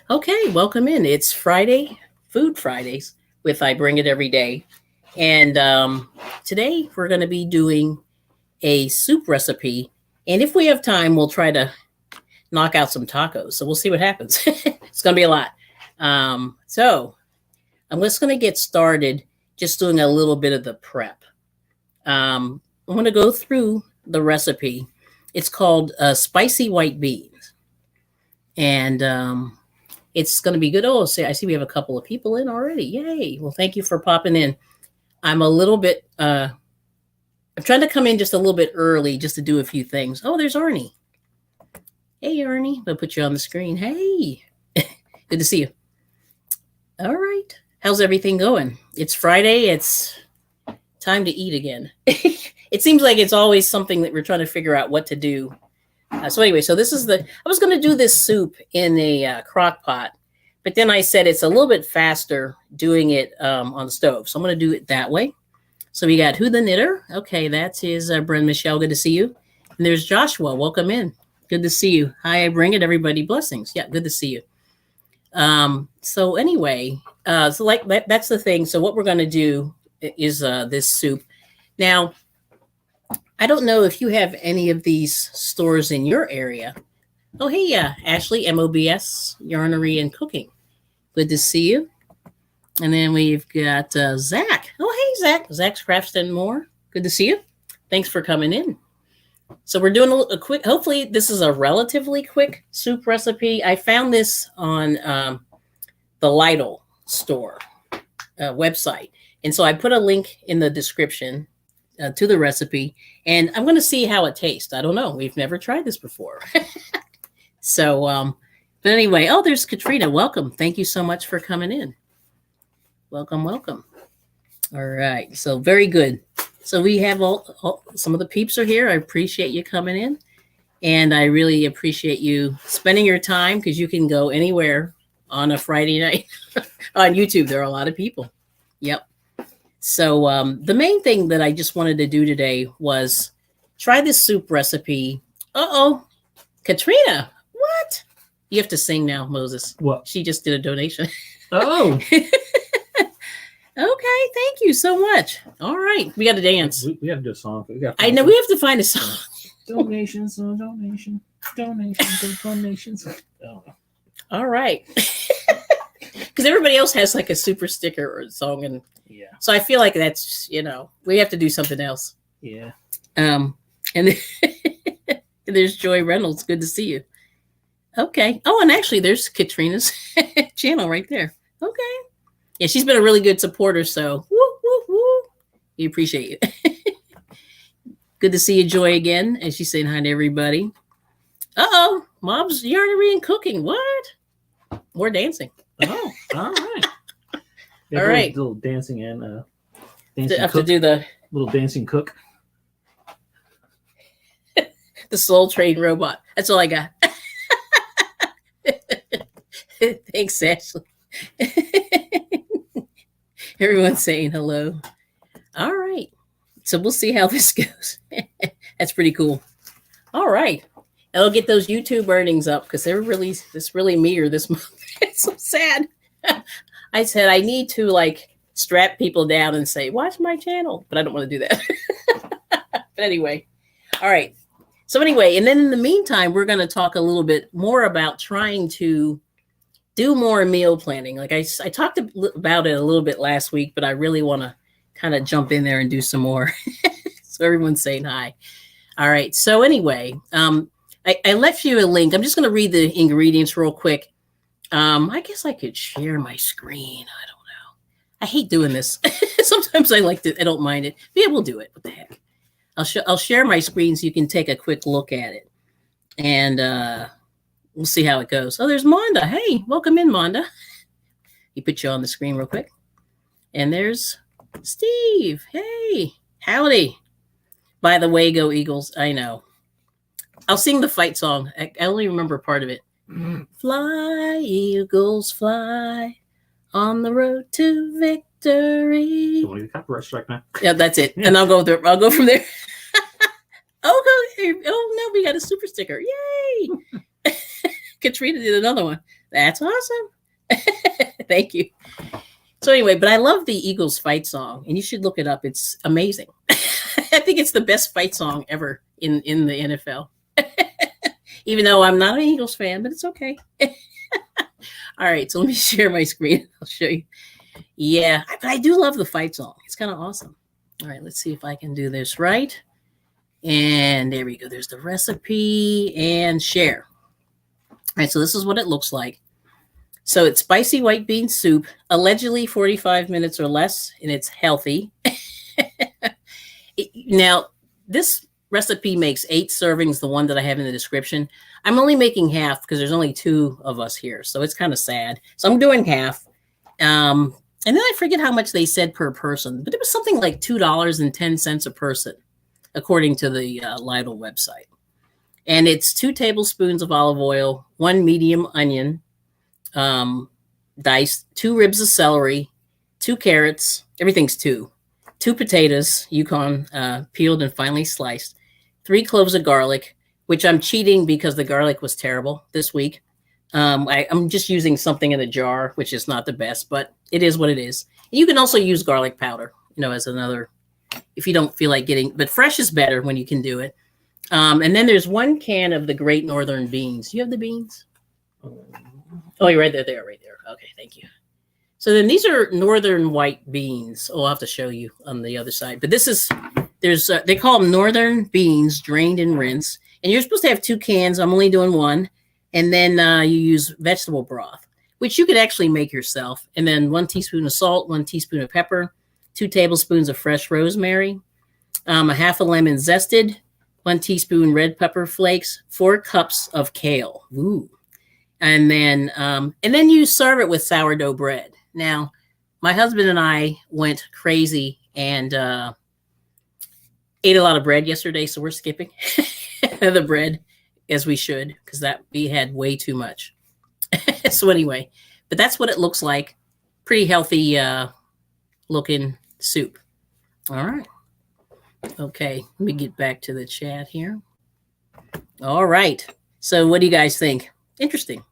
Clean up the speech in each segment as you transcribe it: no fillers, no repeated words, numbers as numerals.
Okay, welcome in. It's Friday, Food Fridays with I Bring It Every Day. And today we're going to be doing a soup recipe. And if we have time, we'll try to knock out some tacos. So we'll see what happens. It's going to be a lot. So I'm just going to get started just doing a little bit of the prep. I'm going to go through the recipe. It's called spicy white beans. And it's going to be good. Oh, I see we have a couple of people in already. Yay. Well, thank you for popping in. I'm a little bit, I'm trying to come in just a little bit early just to do a few things. Oh, there's Arnie. Hey, Arnie. I'll put you on the screen. Hey. Good to see you. All right. How's everything going? It's Friday. It's time to eat again. It seems like it's always something that we're trying to figure out what to do. So anyway, so this is I was going to do this soup in a crock pot, but then I said it's a little bit faster doing it on the stove. So I'm going to do it that way. So we got Who the Knitter. Okay, that's his Brenda Michelle. Good to see you. And there's Joshua. Welcome in. Good to see you. Hi, I bring it, everybody. Blessings. Yeah, good to see you. So anyway, so like that's the thing. So what we're going to do is this soup. Now, I don't know if you have any of these stores in your area. Oh, hey, Ashley, MOBS, Yarnery and Cooking. Good to see you. And then we've got Zach. Oh, hey, Zach. Zach's Crafts and More. Good to see you. Thanks for coming in. So we're doing a quick, hopefully this is a relatively quick soup recipe. I found this on the Lidl store website. And so I put a link in the description to the recipe, and I'm going to see how it tastes. I don't know. We've never tried this before. So, but anyway, oh, there's Katrina. Welcome. Thank you so much for coming in. Welcome, welcome. All right. So very good. So we have some of the peeps are here. I appreciate you coming in, and I really appreciate you spending your time because you can go anywhere on a Friday night on YouTube. There are a lot of people. Yep. So the main thing that I just wanted to do today was try this soup recipe. Uh-oh. Katrina, what? You have to sing now, Moses. What? She just did a donation. Oh. Okay, thank you so much. All right, we got to dance. We have to do a song. I know, we have to find a song. Donations, donations. Oh. All right. Because everybody else has like a super sticker or a song, and yeah. So I feel like that's, we have to do something else. Yeah. And there's Joy Reynolds. Good to see you. Okay. Oh, and actually there's Katrina's channel right there. Okay. Yeah, she's been a really good supporter, so woo. We appreciate you. Good to see you, Joy, again. And she's saying hi to everybody. Uh-oh. Mom's Yarnery and Cooking. What? More dancing. Oh, all right. All right. Little dancing and dancing have cook. To do the little dancing cook. The Soul Train robot. That's all I got. Thanks, Ashley. Everyone's saying hello. All right. So we'll see how this goes. That's pretty cool. All right. I'll get those YouTube earnings up because they're really meager this month. It's so sad. I said I need to strap people down and say, watch my channel, but I don't want to do that. But anyway, all right. So anyway, and then in the meantime, we're going to talk a little bit more about trying to do more meal planning. Like I talked about it a little bit last week, but I really want to kind of jump in there and do some more. So everyone's saying hi. All right. So anyway, I left you a link. I'm just going to read the ingredients real quick. I guess I could share my screen. I don't know. I hate doing this. Sometimes I don't mind it. But yeah, we'll do it. What the heck? I'll share my screen so you can take a quick look at it. And we'll see how it goes. Oh, there's Monda. Hey, welcome in, Monda. You put you on the screen real quick. And there's Steve. Hey, howdy. By the way, go Eagles. I know. I'll sing the fight song. I only remember part of it. Fly, Eagles, fly on the road to victory. You want to get copyright strike now? Yeah, that's it. Yeah. And I'll go from there. Oh no, we got a super sticker. Yay! Katrina did another one. That's awesome. Thank you. So anyway, but I love the Eagles fight song, and you should look it up. It's amazing. I think it's the best fight song ever in the NFL. Even though I'm not an Eagles fan, but it's okay. All right, so let me share my screen. I'll show you. Yeah, but I do love the fight song. It's kind of awesome. All right, let's see if I can do this right. And there we go. There's the recipe and share. All right, so this is what it looks like. So it's spicy white bean soup, allegedly 45 minutes or less, and it's healthy. Now, this recipe makes 8 servings, the one that I have in the description. I'm only making half because there's only 2 of us here, so it's kind of sad. So I'm doing half. And then I forget how much they said per person, but it was something like $2.10 a person, according to the Lidl website. And it's 2 tablespoons of olive oil, 1 medium onion, diced, 2 ribs of celery, 2 carrots, everything's 2 potatoes, Yukon, peeled and finely sliced, 3 cloves of garlic, which I'm cheating because the garlic was terrible this week. I'm just using something in a jar, which is not the best, but it is what it is. You can also use garlic powder, as another, if you don't feel like but fresh is better when you can do it. And then there's 1 can of the Great Northern beans. You have the beans? Oh, you're right there. They are right there. Okay, thank you. So then these are northern white beans. Oh, I'll have to show you on the other side. But they call them northern beans, drained and rinsed. And you're supposed to have 2 cans. I'm only doing 1. And then you use vegetable broth, which you could actually make yourself. And then 1 teaspoon of salt, 1 teaspoon of pepper, 2 tablespoons of fresh rosemary, a half a lemon zested, 1 teaspoon red pepper flakes, 4 cups of kale. Ooh. And then you serve it with sourdough bread. Now, my husband and I went crazy and ate a lot of bread yesterday, so we're skipping the bread as we should because we had way too much. So anyway, but that's what it looks like. Pretty healthy looking soup. All right. Okay, let me get back to the chat here. All right. So what do you guys think? Interesting.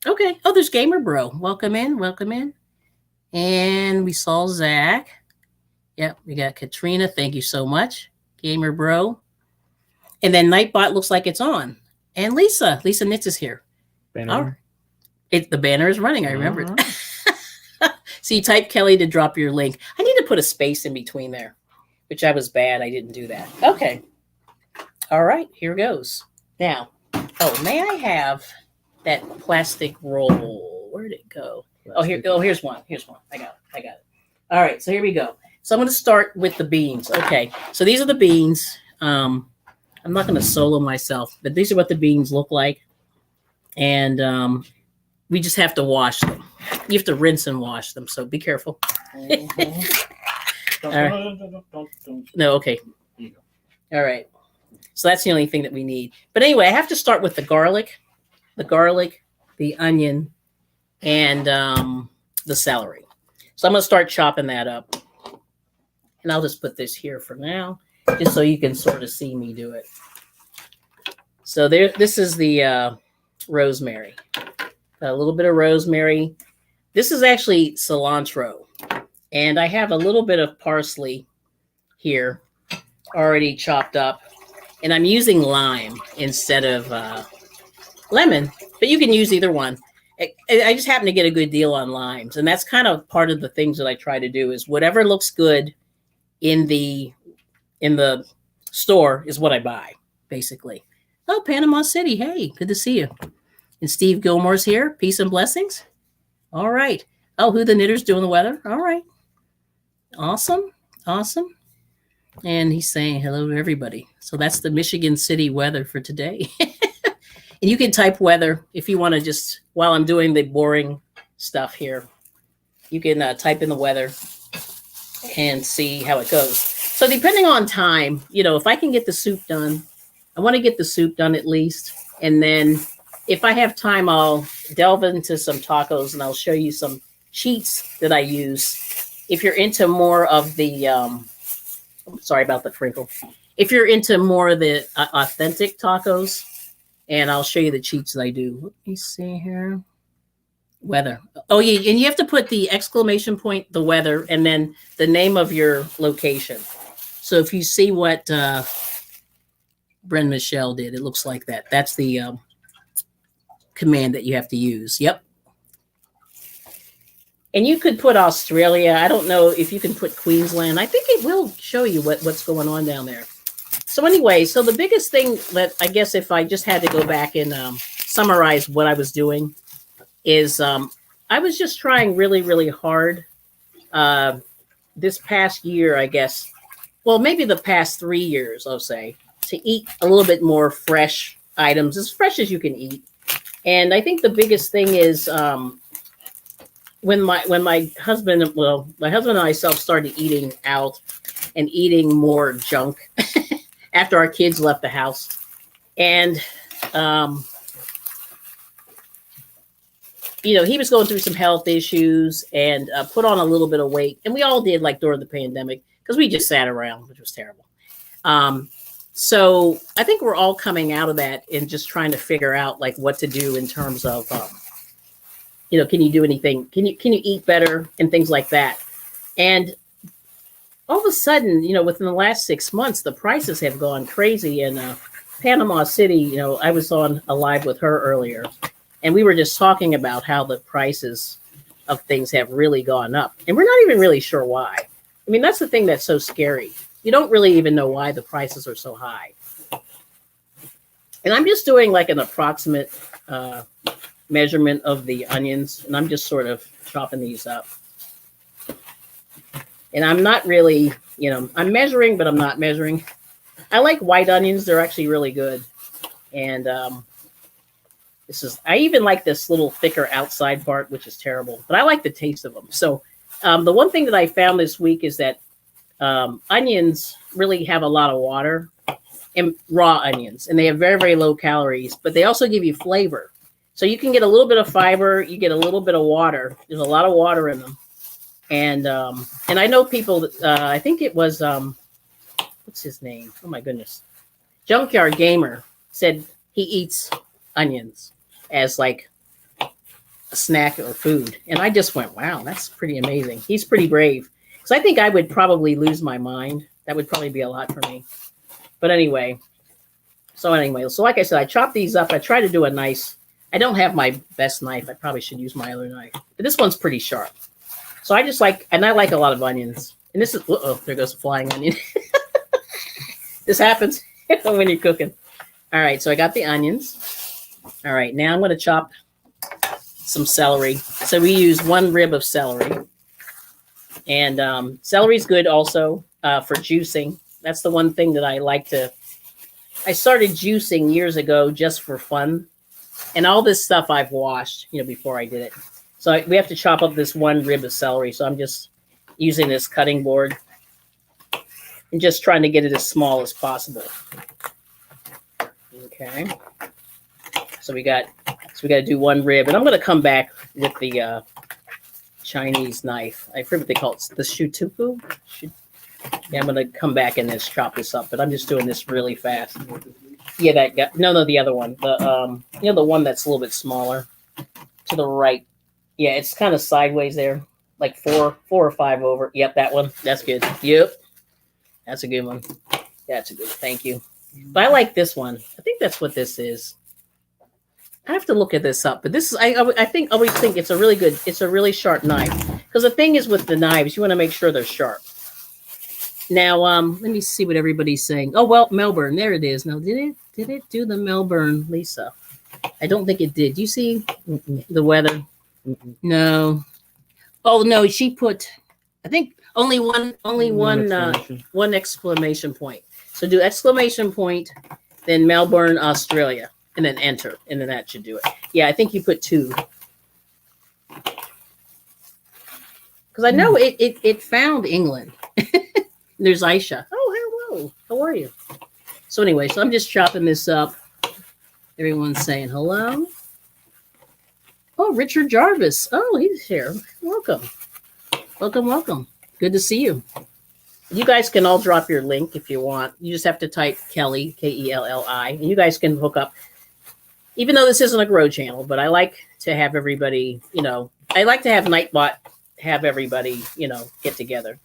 Okay. Oh, there's Gamer Bro. Welcome in. Welcome in. And we saw Zach. Yep, we got Katrina. Thank you so much, Gamer Bro. And then Nightbot looks like it's on. And Lisa Nitz is here. Banner. The banner is running. I remembered. So you type Kelly to drop your link. I need to put a space in between there, which I was bad. I didn't do that. Okay. All right. Here goes. Now, may I have that plastic roll? Where'd it go? Here's one. I got it. All right. So here we go. So I'm going to start with the beans. Okay. So these are the beans. I'm not going to solo myself, but these are what the beans look like. And we just have to wash them. You have to rinse and wash them. So be careful. Mm-hmm. All right. No, okay. All right. So that's the only thing that we need. But anyway, I have to start with the garlic, the onion, and the celery. So I'm going to start chopping that up. And I'll just put this here for now, just so you can sort of see me do it. So this is the rosemary. A little bit of rosemary. This is actually cilantro. And I have a little bit of parsley here already chopped up. And I'm using lime instead of lemon, but you can use either one. I just happen to get a good deal on limes. And that's kind of part of the things that I try to do is whatever looks good in the store is what I buy, basically. Oh, Panama City. Hey, good to see you. And Steve Gilmore's here. Peace and blessings. All right. Oh, Who the Knitter's doing the weather. All right. Awesome. And he's saying hello to everybody. So that's the Michigan City weather for today. And you can type weather if you want to just, while I'm doing the boring stuff here, you can type in the weather and see how it goes. So depending on time, if I can get the soup done, I want to get the soup done at least. And then if I have time, I'll delve into some tacos and I'll show you some cheats that I use. If you're into more of the, sorry about the crinkle. If you're into more of the authentic tacos, and I'll show you the cheats that I do. Let me see here. Weather. Oh, yeah, and you have to put the exclamation point, the weather, and then the name of your location. So if you see what Bryn Michelle did, it looks like that. That's the command that you have to use. Yep. And you could put Australia. I don't know if you can put Queensland. I think it will show you what's going on down there. So anyway, so the biggest thing that I guess if I just had to go back and summarize what I was doing is I was just trying really, really hard this past year, I guess. Well, maybe the past 3 years, I'll say, to eat a little bit more fresh items, as fresh as you can eat. And I think the biggest thing is when my husband, well, my husband and I started eating out and eating more junk after our kids left the house. And, you know, he was going through some health issues and put on a little bit of weight. And we all did, like, during the pandemic, because we just sat around, which was terrible. So I think we're all coming out of that and just trying to figure out, like, what to do in terms of, you know, can you do anything? Can you eat better and things like that? And all of a sudden, you know, within the last 6 months, the prices have gone crazy. And Panama City, you know, I was on a live with her earlier, and we were just talking about how the prices of things have really gone up. And we're not even really sure why. I mean, that's the thing that's so scary. You don't really even know why the prices are so high. And I'm just doing like an approximate measurement of the onions, and I'm just sort of chopping these up. And I'm not really, you know, I'm measuring, but I'm not measuring. I like white onions. They're actually really good. And I even like this little thicker outside part, which is terrible, but I like the taste of them. So the one thing that I found this week is that onions really have a lot of water, and raw onions, and they have very, very low calories, but they also give you flavor. So you can get a little bit of fiber, you get a little bit of water. There's a lot of water in them. And I know people that, I think it was, what's his name? Oh my goodness. Junkyard Gamer said he eats onions as like a snack or food. And I just went, wow, that's pretty amazing. He's pretty brave. Because I think I would probably lose my mind. That would probably be a lot for me. But anyway, so like I said, I chopped these up. I try to do a nice, I don't have my best knife. I probably should use my other knife. But this one's pretty sharp. So I just like, and I like a lot of onions. And this is, uh-oh, there goes a flying onion. This happens when you're cooking. All right, so I got the onions. All right, now I'm going to chop some celery. So we use 1 rib of celery. And celery is good also for juicing. That's the one thing that I like to, I started juicing years ago just for fun. And all this stuff I've washed, you know, before I did it. So we have to chop up this 1 rib of celery. So I'm just using this cutting board and just trying to get it as small as possible. Okay. So we got to do 1 rib, and I'm going to come back with the Chinese knife. I forget what they call it. The shutupu. Yeah, I'm going to come back and just chop this up, but I'm just doing this really fast. Yeah, that guy. No, the other one. The you know, the one that's a little bit smaller to the right. Yeah, it's kind of sideways there, like 4 or 5 over. Yep, that one. That's good. Yep, that's a good one. That's a good. Thank you. But I like this one. I think that's what this is. I have to look at this up, but this is. I think always think it's a really good. It's a really sharp knife, because the thing is with the knives, you want to make sure they're sharp. Now, let me see what everybody's saying. Oh well, Melbourne. There it is. Now, did it do the Melbourne, Lisa? I don't think it did. You see the weather? No. Oh no, she put. I think only one exclamation point. So do exclamation point, then Melbourne, Australia, and then enter, and then that should do it. Yeah, I think you put 2. Because I know it found England. There's Aisha. Oh, hello. How are you? So anyway, so I'm just chopping this up. Everyone's saying hello. Oh, Richard Jarvis. Oh, he's here. Welcome. Welcome, welcome. Good to see you. You guys can all drop your link if you want. You just have to type Kelly, Kelli, and you guys can hook up. Even though this isn't a grow channel, but I like to have everybody, I like to have Nightbot have everybody, get together.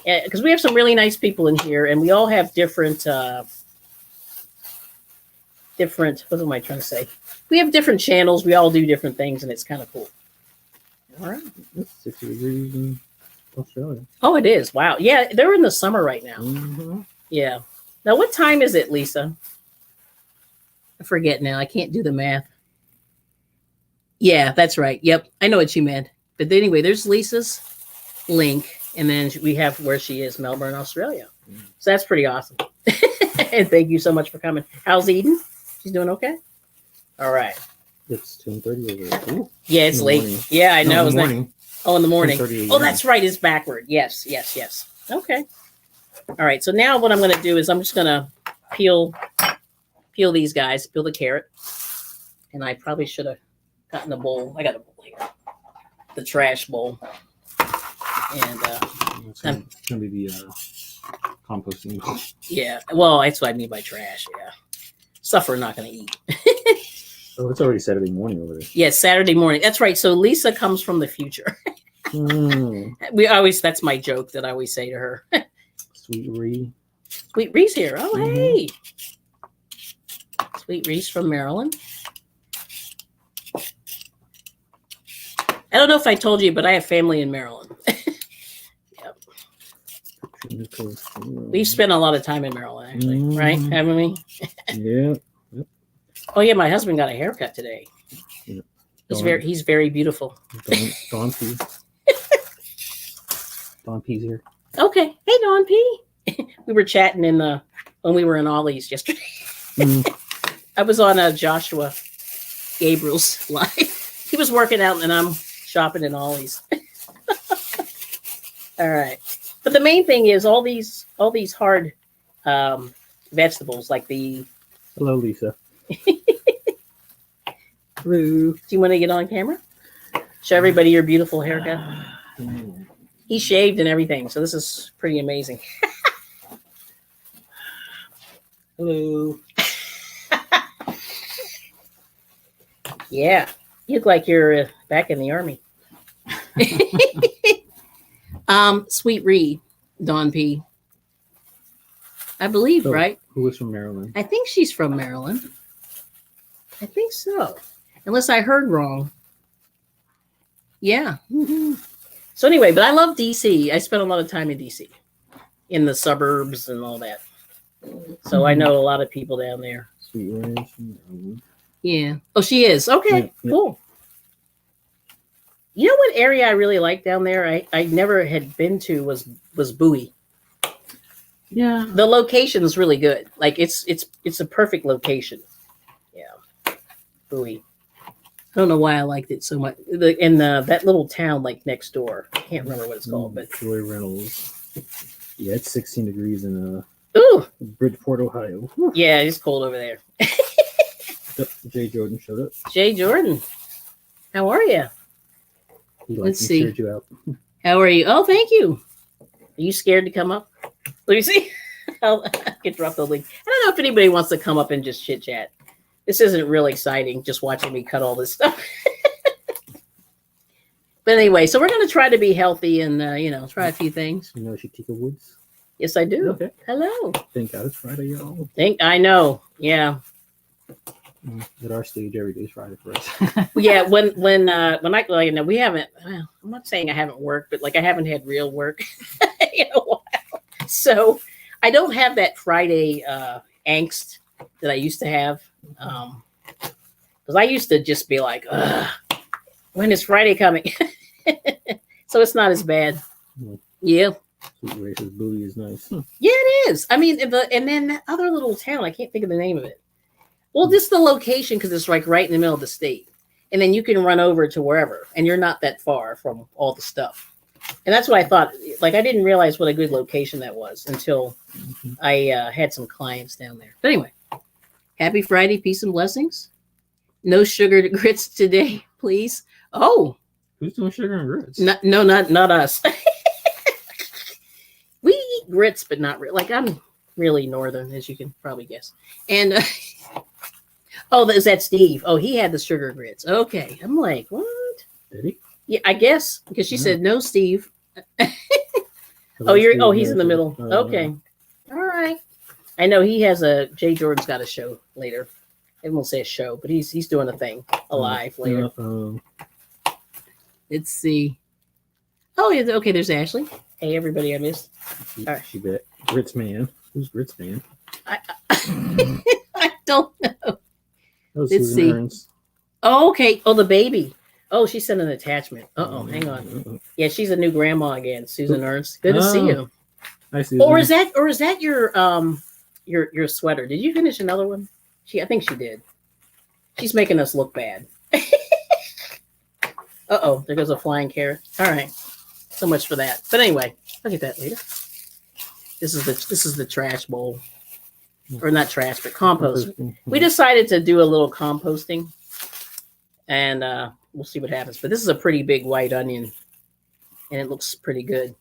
Because we have some really nice people in here, and we all have different, what am I trying to say? We have different channels. We all do different things, and it's kind of cool. All right. It's 60 degrees in Australia. Oh, it is. Wow. Yeah, they're in the summer right now. Mm-hmm. Yeah. Now, what time is it, Lisa? I forget now. I can't do the math. Yeah, that's right. Yep. I know what you meant. But anyway, there's Lisa's link. And then we have where she is, Melbourne, Australia. So that's pretty awesome. And thank you so much for coming. How's Eden? She's doing okay? All right. It's 10:30 over there. Ooh. Yeah, it's late. Morning. Yeah, I know. No, in the morning. Oh, in the morning. 10:30 Oh, that's right. It's backward. Yes. Okay. All right. So now what I'm going to do is I'm just going to peel these guys, peel the carrot. And I probably should have gotten a bowl. I got a bowl here. The trash bowl. And It's going to be the composting bowl. yeah. Well, that's what I mean by trash. Yeah. Stuff we're not going to eat. Oh, it's already Saturday morning over there. Yeah, Saturday morning. That's right. So Lisa comes from the future. That's my joke that I always say to her. Sweet Ree. Sweet Reese here. Oh, hey. Sweet Reese from Maryland. I don't know if I told you, but I have family in Maryland. Yep. We've spent a lot of time in Maryland, actually, right? Haven't we? Yeah. Oh yeah, my husband got a haircut today. Yep. He's very beautiful. Dawn P. Dawn P's here. Okay. Hey, Dawn P. We were chatting when we were in Ollie's yesterday. I was on Joshua Gabriel's live. He was working out and I'm shopping in Ollie's. All right. But the main thing is all these hard vegetables like the. Hello, Lisa. Hello. Do you want to get on camera? Show everybody your beautiful haircut. He shaved and everything, so this is pretty amazing. Hello. Yeah, you look like you're back in the army. Sweet Ree, Dawn P. I believe, right? Who is from Maryland? I think she's from Maryland. I think so. Unless I heard wrong. Yeah. Mm-hmm. So anyway, but I love DC. I spent a lot of time in DC. In the suburbs and all that. So I know a lot of people down there. Sweet Ranch from Maryland. Yeah. Oh, she is. Okay, Yeah. cool. You know what area I really like down there? I never had been to was Bowie. Yeah. The location is really good. Like it's a perfect location. Yeah. Bowie. I don't know why I liked it so much. That little town like next door. I can't remember what it's called, but Joy Reynolds. Yeah, it's 16 degrees in ooh, Bridgeport, Ohio. yeah, it's cold over there. Jay Jordan showed up. Jay Jordan, how are you? He Let's see. cheered you out. How are you? Oh, thank you. Are you scared to come up? Let me see. I'll get drop the link. I don't know if anybody wants to come up and just chit chat. This isn't real exciting, just watching me cut all this stuff. But anyway, so we're going to try to be healthy and, try a few things. You know Shatika Woods? Yes, I do. Okay. Hello. Thank God it's Friday, y'all. I know. Yeah. At our stage, every day is Friday for us. Yeah. When we haven't, well, I'm not saying I haven't worked, but like I haven't had real work in a while. So I don't have that Friday angst that I used to have. Because I used to just be like, when is Friday coming? So it's not as bad. Yeah. Sweet Race's booty is nice. Yeah, it is. I mean, and then that other little town, I can't think of the name of it. Well, just the location, because it's like right in the middle of the state. And then you can run over to wherever, and you're not that far from all the stuff. And that's what I thought. Like, I didn't realize what a good location that was until I had some clients down there. But anyway, happy Friday, peace and blessings. No sugar grits today, please. Oh. Who's doing sugar and grits? No, not us. We eat grits, but not really. Like, I'm really northern, as you can probably guess. And Oh, is that Steve? Oh, he had the sugar grits. Okay. I'm like, what? Did he? Yeah, I guess because she said no, Steve. Oh, He's in the middle. Okay. All right. I know he has Jay Jordan's got a show later. I won't say a show, but he's doing a thing live later. Let's see. Oh, yeah. Okay, there's Ashley. Hey, everybody, I missed. All right. She bet. Grits Man. Who's Grits Man? I don't know. Let's see. Oh, okay. Oh, the baby. Oh, she sent an attachment. Hang on. Yeah, she's a new grandma again, Susan Ernst. Good to see you. Hi, Susan. Or is that your sweater? Did you finish another one? I think she did. She's making us look bad. There goes a flying carrot. All right. So much for that. But anyway, I'll get that later. This is the trash bowl. Or not trash, but compost. We decided to do a little composting. And we'll see what happens. But this is a pretty big white onion. And it looks pretty good.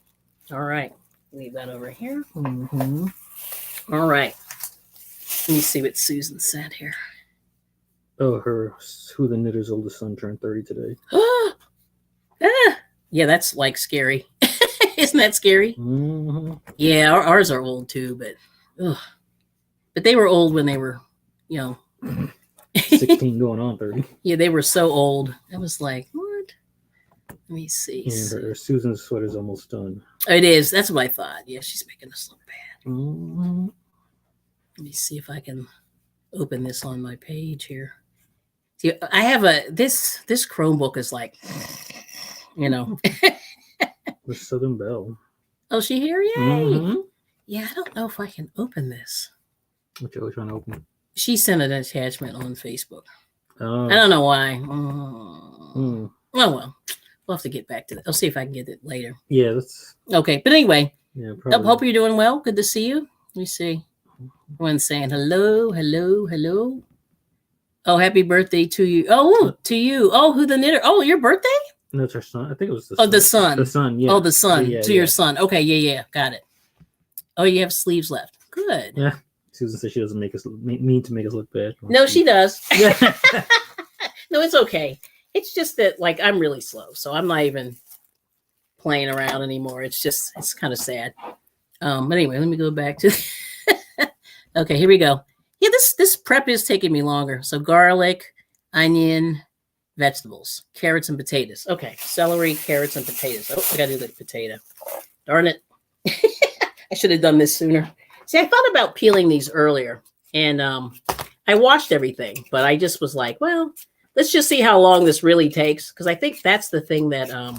All right. Leave that over here. Mm-hmm. All right. Let me see what Susan said here. Oh, who the knitter's oldest son turned 30 today. Yeah, that's like scary. Isn't that scary? Mm-hmm. Yeah, ours are old too, but they were old when they were, 16 going on 30. Yeah, they were so old. I was like, what? Let me see. And her Susan's sweater's almost done. It is. That's what I thought. Yeah, she's making us look bad. Mm-hmm. Let me see if I can open this on my page here. See, I have this Chromebook is like, The Southern Belle. Oh, she here? Yay! Mm-hmm. Yeah, I don't know if I can open this. Which are we trying to open? She sent an attachment on Facebook. Oh. I don't know why. Oh well, we'll have to get back to that. I'll see if I can get it later. Yeah, that's okay. But anyway, yeah. Probably. Hope you're doing well. Good to see you. Let me see. Everyone's saying hello, hello, hello. Oh, happy birthday to you. Oh, to you. Oh, who the knitter? Oh, your birthday? No, it's her son. I think it was the son. Oh, the son. The son, yeah. Oh, the son. Yeah, to your son. Okay, yeah. Got it. Oh, you have sleeves left. Good. Yeah. Susan says she doesn't mean to make us look bad. No, she does. No, it's okay. It's just that, like, I'm really slow, so I'm not even playing around anymore. It's kind of sad. But anyway, let me go back to. Okay, here we go. Yeah, this prep is taking me longer. So garlic, onion, vegetables, carrots, and potatoes. Okay, celery, carrots, and potatoes. Oh, I gotta do the potato. Darn it. I should have done this sooner. See, I thought about peeling these earlier, and I washed everything, but I just was like, well, let's just see how long this really takes, because I think that's the thing that a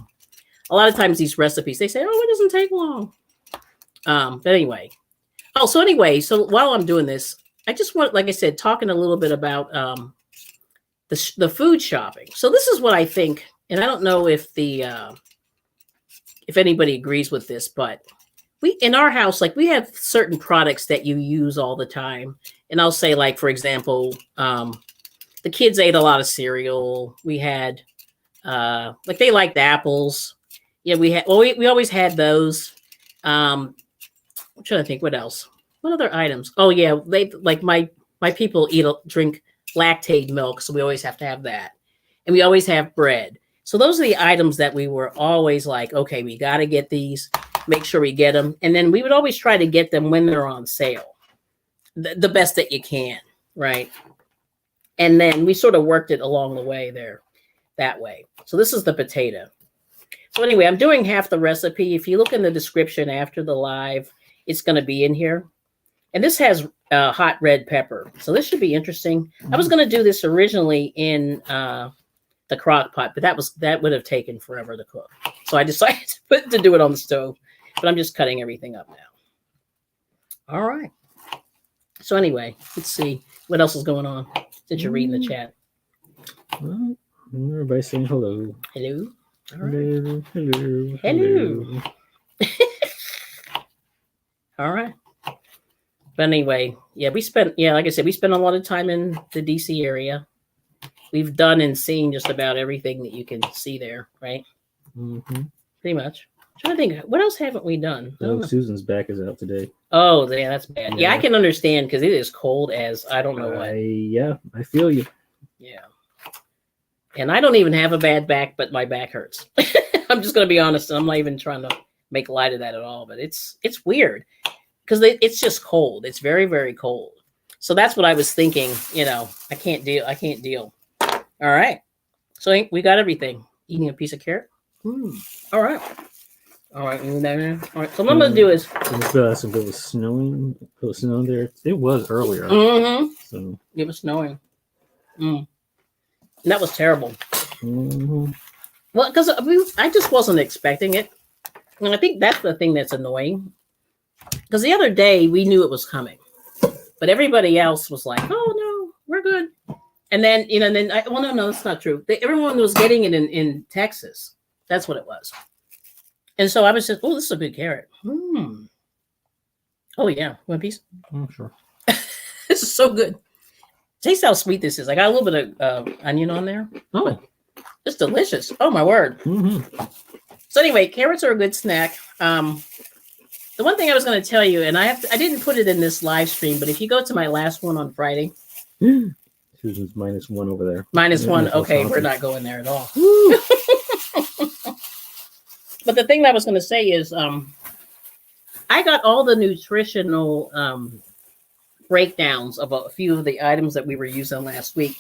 lot of times these recipes, they say, oh, it doesn't take long. But anyway. So while I'm doing this, I just want, like I said, talking a little bit about the food shopping. So this is what I think, and I don't know if if anybody agrees with this, but we in our house, like we have certain products that you use all the time. And I'll say, like, for example, the kids ate a lot of cereal. We had like they liked apples. Yeah, we always had those. I'm trying to think what else. What other items? Oh yeah, they like my people drink lactate milk, so we always have to have that. And we always have bread. So those are the items that we were always like, okay, we got to get these, make sure we get them. And then we would always try to get them when they're on sale. The best that you can, right? And then we sort of worked it along the way there that way. So this is the potato. So anyway, I'm doing half the recipe. If you look in the description after the live, it's going to be in here. And this has hot red pepper. So this should be interesting. I was going to do this originally in the crock pot, but that would have taken forever to cook. So I decided to do it on the stove. But I'm just cutting everything up now. All right. So anyway, let's see what else is going on since you're reading the chat. Well, everybody's saying hello. Hello. All right. Hello. Hello. All right. But anyway, yeah, like I said, we spent a lot of time in the DC area. We've done and seen just about everything that you can see there, right? Mm-hmm. Pretty much. I'm trying to think, what else haven't we done? Oh, Susan's back is out today. Oh, yeah, that's bad. Yeah, I Yeah. can understand because it is cold as I don't know what. Yeah, I feel you. Yeah. And I don't even have a bad back, but my back hurts. I'm just going to be honest. I'm not even trying to make light of that at all, but it's weird because it's just cold. It's very, very cold. So that's what I was thinking. I can't deal. I can't deal. All right. So we got everything. Eating a piece of carrot. All right. All right. All right. So what I'm going to do is. I just realized if it was snowing. It was snowing there. It was earlier. So It was snowing. And that was terrible. Well, because I just wasn't expecting it. And I think that's the thing that's annoying. Because the other day we knew it was coming. But everybody else was like, oh, no, we're good. And then, no, that's not true. Everyone was getting it in Texas. That's what it was. And so I was just, oh, this is a good carrot. Oh, yeah. One piece? Oh, sure. This is so good. Taste how sweet this is. I got a little bit of onion on there. Oh. It's delicious. Oh, my word. So anyway, carrots are a good snack. The one thing I was going to tell you, and I didn't put it in this live stream, but if you go to my last one on Friday. Susan's -1 over there. -1. Okay, we're not going there at all. But the thing that I was going to say is I got all the nutritional breakdowns of a few of the items that we were using last week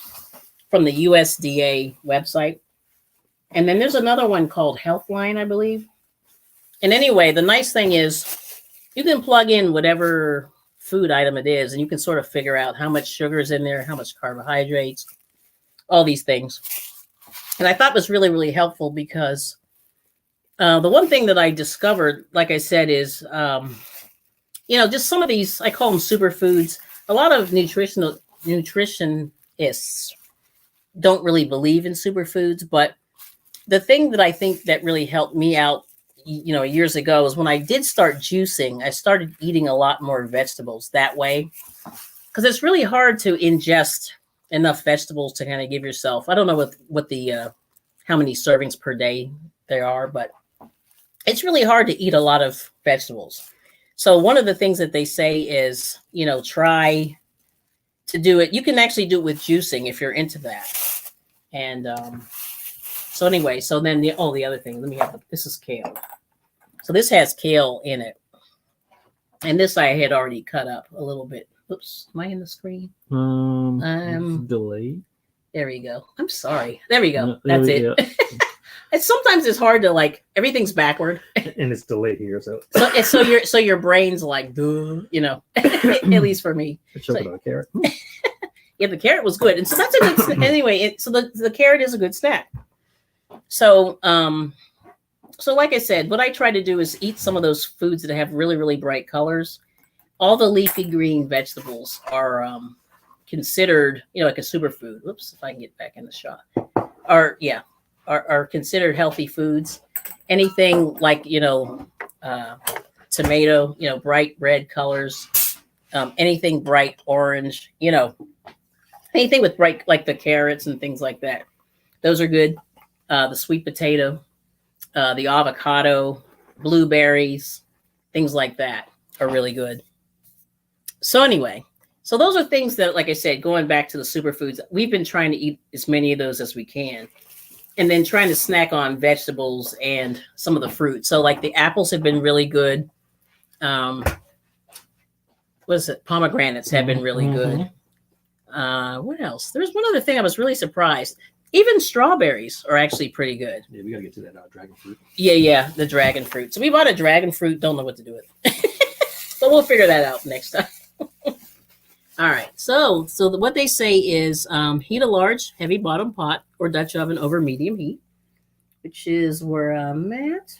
from the USDA website. And then there's another one called Healthline, I believe. And anyway, the nice thing is you can plug in whatever food item it is, and you can sort of figure out how much sugar is in there, how much carbohydrates, all these things. And I thought was really, really helpful because the one thing that I discovered, like I said, is, just some of these, I call them superfoods. A lot of nutritionists don't really believe in superfoods, but the thing that I think that really helped me out, years ago is when I did start juicing, I started eating a lot more vegetables that way because it's really hard to ingest enough vegetables to kind of give yourself, I don't know what the, how many servings per day there are, but it's really hard to eat a lot of vegetables. So one of the things that they say is, try to do it. You can actually do it with juicing if you're into that. And so anyway, so then the other thing, this is kale. So this has kale in it. And this I had already cut up a little bit. Oops, am I in the screen? Delayed. There we go. I'm sorry. There we go. That's it. And sometimes it's hard to everything's backward. And it's delayed here, so your brain's like, duh, at least for me. About carrot. Yeah, the carrot was good. And so that's a good snack. Anyway, so the carrot is a good snack. So so like I said, what I try to do is eat some of those foods that have really, really bright colors. All the leafy green vegetables are considered, like a superfood. Whoops, if I can get back in the shot. Are considered healthy foods. Anything like, tomato, bright red colors, anything bright orange, anything with bright, like the carrots and things like that. Those are good. The sweet potato, the avocado, blueberries, things like that are really good. So anyway, so those are things that, like I said, going back to the superfoods, we've been trying to eat as many of those as we can. And then trying to snack on vegetables and some of the fruit. So like the apples have been really good. Pomegranates have been really good. What else? There's one other thing I was really surprised. Even strawberries are actually pretty good. Yeah, we gotta get to that dragon fruit. Yeah, the dragon fruit. So we bought a dragon fruit. Don't know what to do with it. But we'll figure that out next time. All right. So what they say is heat a large, heavy bottom pot or Dutch oven over medium heat, which is where I'm at.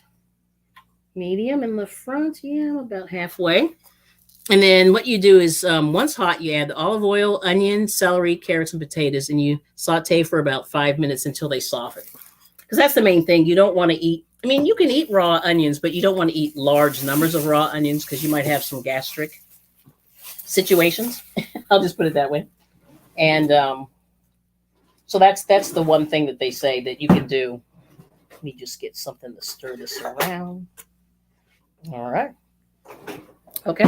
Medium in the front. Yeah, I'm about halfway. And then what you do is once hot, you add the olive oil, onion, celery, carrots, and potatoes, and you saute for about 5 minutes until they soften. Because that's the main thing. You don't want to eat. I mean, you can eat raw onions, but you don't want to eat large numbers of raw onions because you might have some gastric situations. I'll just put it that way. And so that's the one thing that they say that you can do. Let me just get something to stir this around. All right. Okay.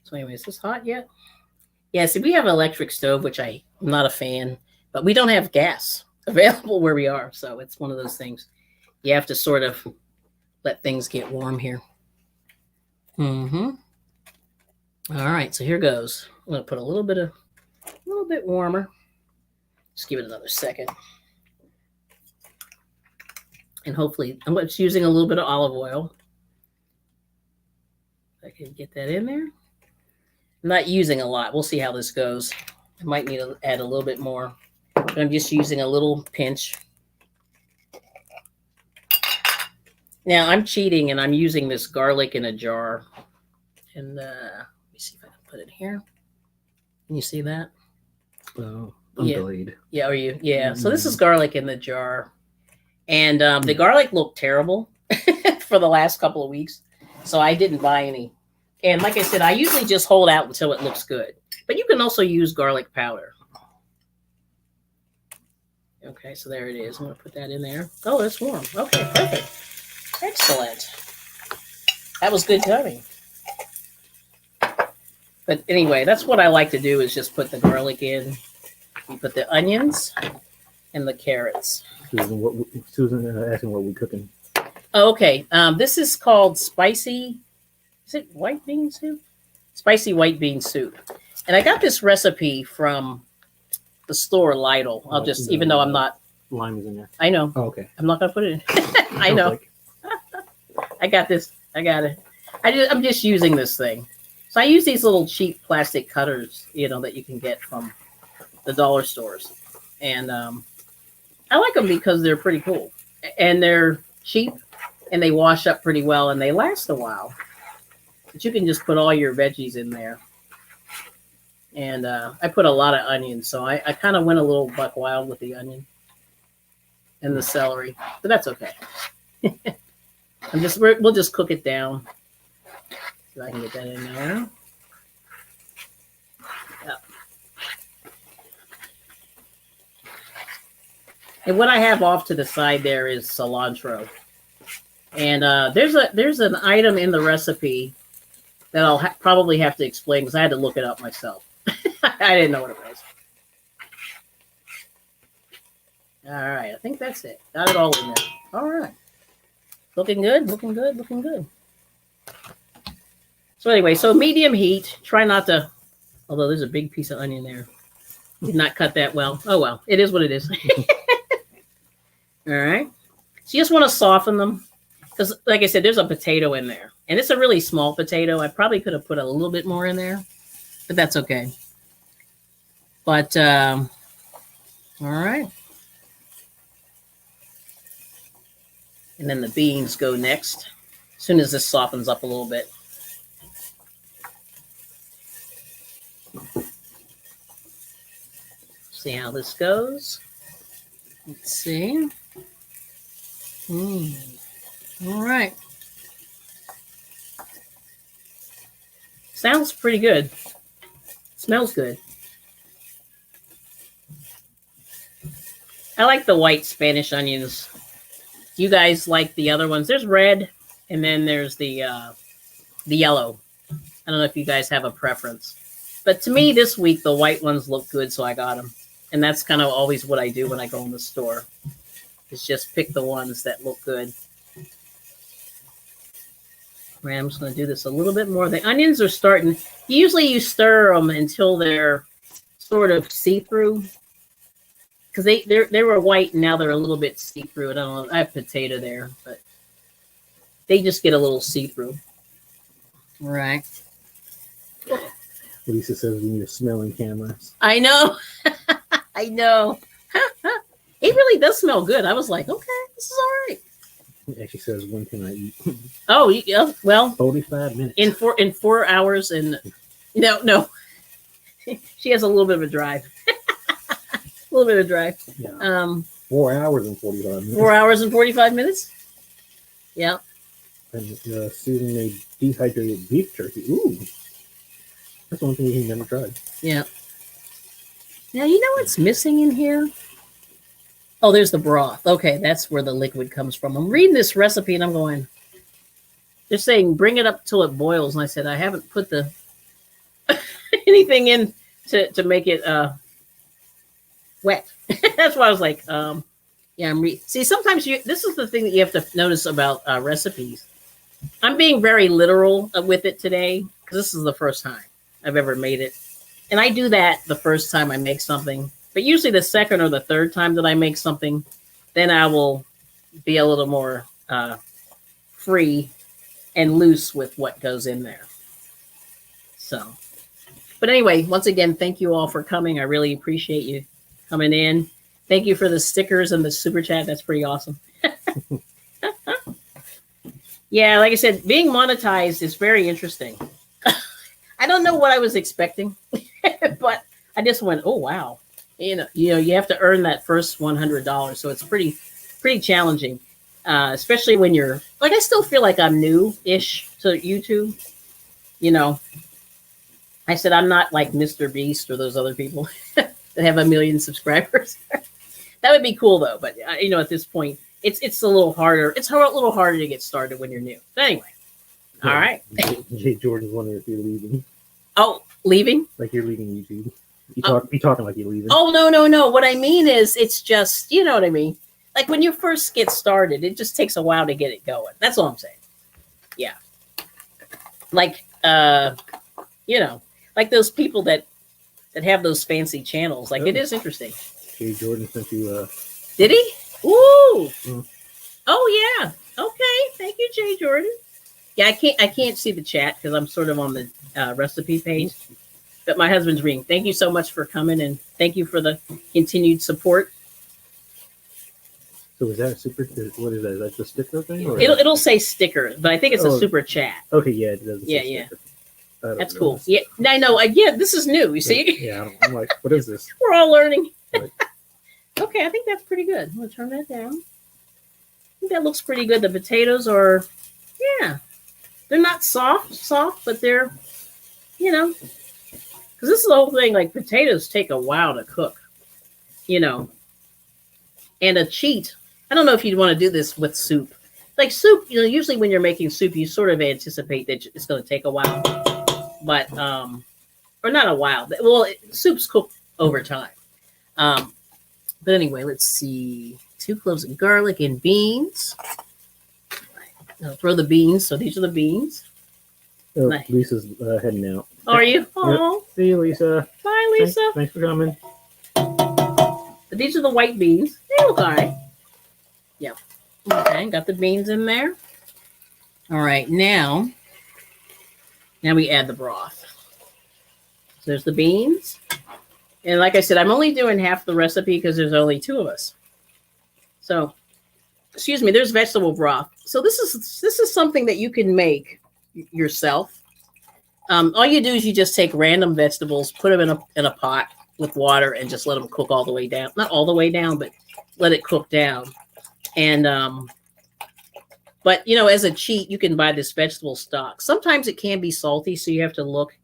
So anyway, is this hot yet? Yeah, see, we have an electric stove, which I'm not a fan, but we don't have gas available where we are. So it's one of those things. You have to sort of let things get warm here. Mm-hmm. All right, so here goes. I'm gonna put a little bit warmer. Just give it another second. And hopefully, I'm just using a little bit of olive oil. I can get that in there. I'm not using a lot. We'll see how this goes. I might need to add a little bit more. But I'm just using a little pinch. Now, I'm cheating and I'm using this garlic in a jar. And let me see if I can put it here. Can you see that? Oh, I'm delayed. Yeah, are you? Yeah. So this is garlic in the jar. And the garlic looked terrible for the last couple of weeks. So I didn't buy any. And like I said, I usually just hold out until it looks good. But you can also use garlic powder. Okay, so there it is. I'm going to put that in there. Oh, it's warm. Okay, perfect. Excellent. That was good timing. But anyway, that's what I like to do is just put the garlic in. You put the onions and the carrots. Susan asking what we're cooking. Oh, okay. This is called spicy. Is it white bean soup? Spicy white bean soup. And I got this recipe from the store Lidl. I'll just, even though I'm not. Lime is in there. I know. Oh, okay. I'm not going to put it in. I know. I got this. I got it. I'm just using this thing. So I use these little cheap plastic cutters, that you can get from the dollar stores. And I like them because they're pretty cool. And they're cheap and they wash up pretty well and they last a while. But you can just put all your veggies in there. And I put a lot of onions, so I kind of went a little buck wild with the onion and the celery, but that's okay. We'll just cook it down. So I can get that in there. Yep. And what I have off to the side there is cilantro. And there's an item in the recipe that I'll probably have to explain because I had to look it up myself. I didn't know what it was. All right, I think that's it. Got it all in there. All right. Looking good, looking good, looking good. So anyway, so medium heat. Try not to, although there's a big piece of onion there. Did not cut that well. Oh, well. It is what it is. All right. So you just want to soften them. Because like I said, there's a potato in there. And it's a really small potato. I probably could have put a little bit more in there. But that's okay. But, all right. And then the beans go next. As soon as this softens up a little bit. See how this goes. Let's see. All right. Sounds pretty good. Smells good. I like the white Spanish onions. You guys like the other ones? There's red, and then there's the yellow. I don't know if you guys have a preference. But to me, this week, the white ones look good, so I got them. And that's kind of always what I do when I go in the store. Is just pick the ones that look good. Right, I'm just going to do this a little bit more. The onions are starting. Usually you stir them until they're sort of see-through. Because they were white and now they're a little bit see-through. I don't know. I have potato there, but they just get a little see-through. All right. Lisa says we need a smelling camera. I know. I know. It really does smell good. I was like, okay, this is all right. It actually says, when can I eat? Oh, yeah, well. 45 minutes. In 4 hours and no. She has a little bit of a drive. A little bit of a drive. Yeah. 4 hours and 45 minutes. 4 hours and 45 minutes? Yeah. And Susan made dehydrated beef jerky. Ooh. That's one thing we never tried. Yeah. Now, you know what's missing in here? Oh, there's the broth. Okay, that's where the liquid comes from. I'm reading this recipe and I'm going, They're saying bring it up till it boils, and I said I haven't put the anything in to make it wet. That's why I was like, yeah. See, sometimes this is the thing that you have to notice about recipes. I'm being very literal with it today because this is the first time I've ever made it, and I do that the first time I make something. But usually the second or the third time that I make something, then I will be a little more free and loose with what goes in there. So, but anyway, once again, thank you all for coming. I really appreciate you coming in. Thank you for the stickers and the super chat. That's pretty awesome. Yeah, like I said, being monetized is very interesting. I don't know what I was expecting, but I just went, oh wow. You have to earn that first $100, so it's pretty challenging, especially when you're like. I still feel like I'm new-ish to YouTube. I said I'm not like Mr. Beast or those other people that have 1 million subscribers. That would be cool though, but at this point, it's a little harder. It's a little harder to get started when you're new. But anyway, all right. Jay Jordan's wondering if you're leaving. Oh, leaving? Like you're leaving YouTube. You talking like you're leaving. Oh, no. What I mean is it's just, you know what I mean? Like when you first get started, it just takes a while to get it going. That's all I'm saying. Yeah. Like, like those people that have those fancy channels. Like, it is interesting. Jay Jordan sent you Did he? Ooh. Oh, yeah. Okay. Thank you, Jay Jordan. Yeah, I can't see the chat because I'm sort of on the recipe page. But my husband's reading. Thank you so much for coming, and thank you for the continued support. So is that a super? What is that? Is that the sticker thing? Or it'll say sticker, but I think it's a super chat. Okay, yeah, it does. Yeah. That's cool. Yeah, I know. Yeah, this is new. You see? Yeah, I'm like, what is this? We're all learning. Right. Okay, I think that's pretty good. I'm gonna turn that down. I think that looks pretty good. The potatoes are, they're not soft, but they're, because this is the whole thing. Like potatoes take a while to cook, and a cheat. I don't know if you'd want to do this with soup. Like soup, usually when you're making soup, you sort of anticipate that it's going to take a while, but or not a while. Well, soups cook over time. But anyway, let's see. 2 cloves of garlic and beans. I'll throw the beans. So these are the beans. Oh, nice. Lisa's heading out. Are you? Oh, yep. See you, Lisa. Bye, Lisa. Thanks for coming. But these are the white beans. They look all right. Yeah. Okay, got the beans in there. All right, now we add the broth. So there's the beans. And like I said, I'm only doing half the recipe because there's only 2 of us. So, excuse me, there's vegetable broth. So this is something that you can make yourself. All you do is you just take random vegetables, put them in a pot with water, and just let them cook all the way down. Not all the way down, but let it cook down. And but as a cheat, you can buy this vegetable stock. Sometimes it can be salty, so you have to look.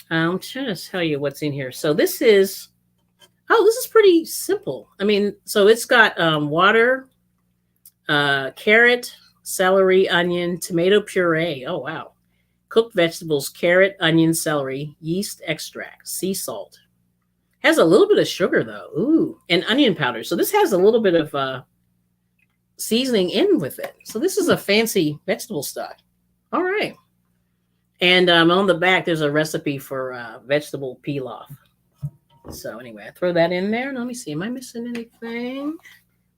I'm trying to tell you what's in here. So this is pretty simple. I mean, so it's got water, carrot, celery, onion, tomato puree. Oh, wow. Cooked vegetables, carrot, onion, celery, yeast extract, sea salt. Has a little bit of sugar, though. Ooh, and onion powder. So this has a little bit of seasoning in with it. So this is a fancy vegetable stock. All right. And on the back, there's a recipe for vegetable pilaf. So anyway, I throw that in there. Let me see. Am I missing anything?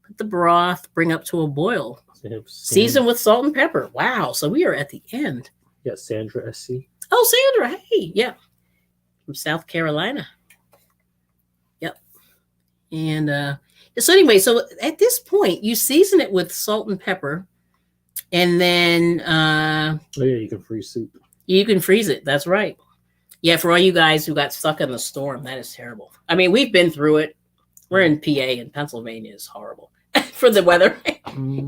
Put the broth, bring up to a boil. Season with salt and pepper. Wow. So we are at the end. Yeah, Sandra SC. Oh, Sandra. Hey. Yeah. From South Carolina. Yep. And so anyway, so at this point, you season it with salt and pepper. And then oh yeah, you can freeze soup. You can freeze it. That's right. Yeah, for all you guys who got stuck in the storm, that is terrible. I mean, we've been through it. We're in PA, and Pennsylvania is horrible for the weather.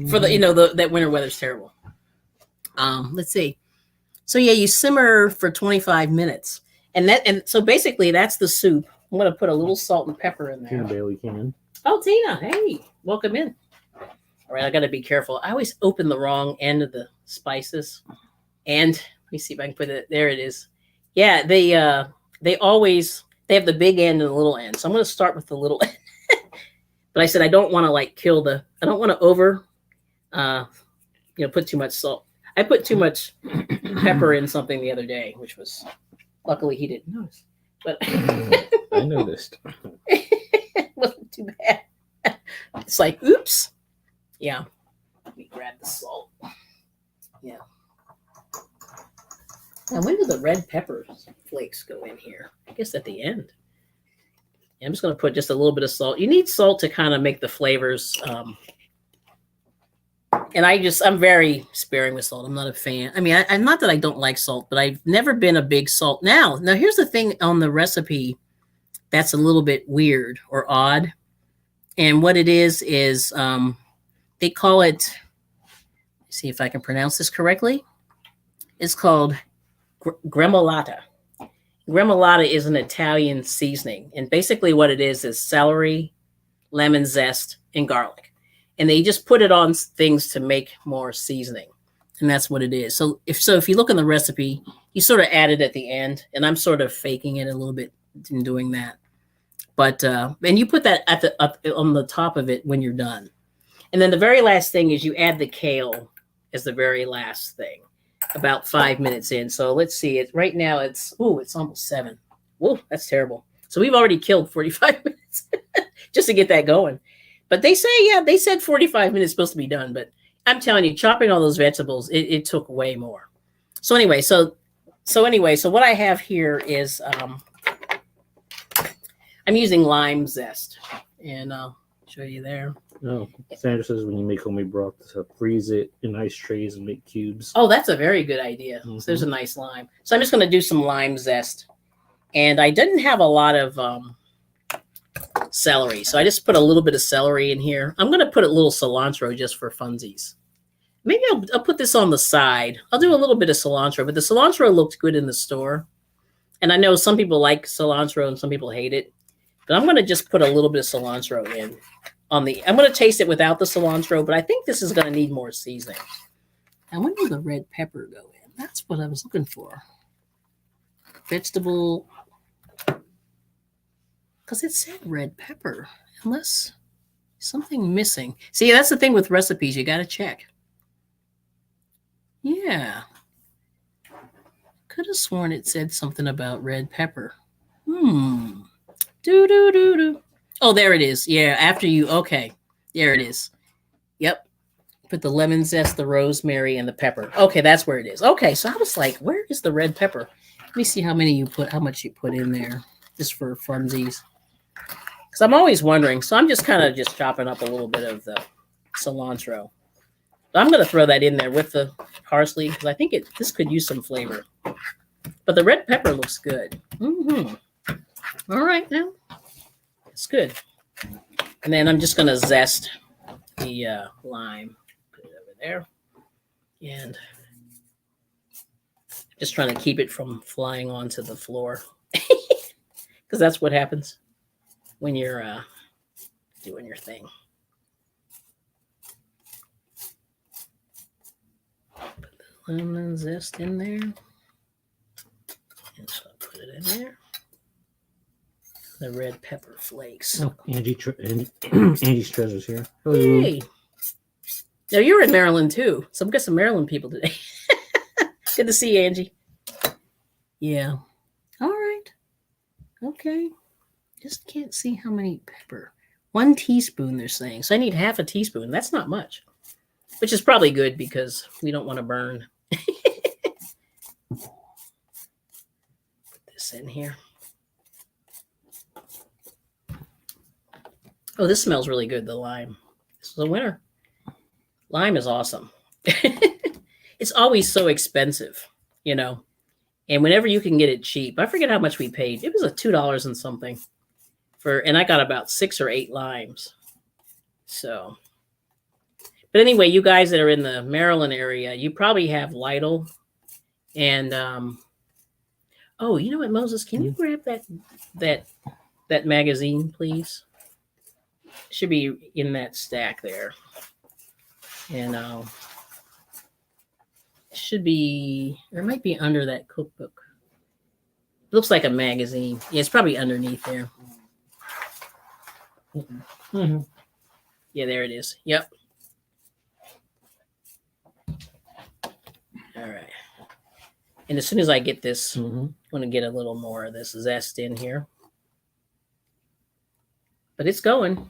For the that winter weather is terrible. Let's see. So yeah, you simmer for 25 minutes, and so basically that's the soup. I'm going to put a little salt and pepper in there. Tina Bailey can. Oh, Tina, hey, welcome in. All right, I got to be careful. I always open the wrong end of the spices. And let me see if I can put it. There it is. Yeah, they always they have the big end and the little end. So I'm going to start with the little end. But I said I don't want to like kill the. I don't want to over, uh, put too much salt. I put too much pepper in something the other day, which was luckily he didn't notice. But I noticed. it wasn't too bad. It's like, oops. Yeah. Let me grab the salt. Yeah. Now, when do the red pepper flakes go in here? I guess at the end. I'm just going to put just a little bit of salt. You need salt to kind of make the flavors. And I'm very sparing with salt. I'm not a fan. I mean, I'm not that I don't like salt, but I've never been a big salt. Now, here's the thing on the recipe that's a little bit weird or odd. And what it is they call it, see if I can pronounce this correctly. It's called gremolata. Gremolata is an Italian seasoning. And basically what it is celery, lemon zest, and garlic. And they just put it on things to make more seasoning. And that's what it is. So if you look in the recipe, you sort of add it at the end. And I'm sort of faking it a little bit in doing that. But and you put that on the top of it when you're done. And then the very last thing is you add the kale as the very last thing, about 5 minutes in. So let's see. Right now it's almost 7. Whoa, that's terrible. So we've already killed 45 minutes just to get that going. But they said 45 minutes supposed to be done. But I'm telling you, chopping all those vegetables, it took way more. So anyway, so what I have here is I'm using lime zest, and I'll show you there. No, Sandra says when you make homemade broth, to freeze it in ice trays and make cubes. Oh, that's a very good idea. Mm-hmm. So there's a nice lime. So I'm just going to do some lime zest, and I didn't have a lot of celery, so I just put a little bit of celery in here. I'm going to put a little cilantro just for funsies. Maybe I'll put this on the side. I'll do a little bit of cilantro, but the cilantro looked good in the store, and I know some people like cilantro and some people hate it. But I'm going to just put a little bit of cilantro in I'm going to taste it without the cilantro, but I think this is going to need more seasoning. Now, when will the red pepper go in? That's what I was looking for. Vegetable, because it said red pepper, unless something missing. See, that's the thing with recipes. You got to check. Yeah. Could have sworn it said something about red pepper. Do. Oh, there it is. Yeah, okay. There it is. Yep. Put the lemon zest, the rosemary, and the pepper. Okay, that's where it is. Okay, so I was like, where is the red pepper? Let me see how much you put in there, just for funsies. Because I'm always wondering. So I'm just kind of just chopping up a little bit of the cilantro. So I'm going to throw that in there with the parsley, because I think this could use some flavor. But the red pepper looks good. Mm-hmm. All right, now. It's good. And then I'm just going to zest the lime. Put it over there. And just trying to keep it from flying onto the floor. Because that's what happens when you're doing your thing. Put the lemon zest in there. And so I'll put it in there. The red pepper flakes. Oh, Angie's treasures here. Hello. Hey. Now you're in Maryland too. So I've got some Maryland people today. Good to see you, Angie. Yeah. All right. Okay. Just can't see how many pepper. 1 teaspoon, they're saying. So I need half a teaspoon. That's not much. Which is probably good because we don't want to burn. Put this in here. Oh, this smells really good, the lime. This is a winner. Lime is awesome. It's always so expensive, and whenever you can get it cheap. I forget how much we paid. It was $2 and something and I got about 6 or 8 limes. So, but anyway, you guys that are in the Maryland area, you probably have Lidl. And, oh, you know what, Moses, can you grab that magazine, please? Should be in that stack there. And should be, or it might be under that cookbook. It looks like a magazine. Yeah, it's probably underneath there. Mm-hmm. Yeah, there it is. Yep. All right. And as soon as I get this, I'm going to get a little more of this zest in here. But it's going.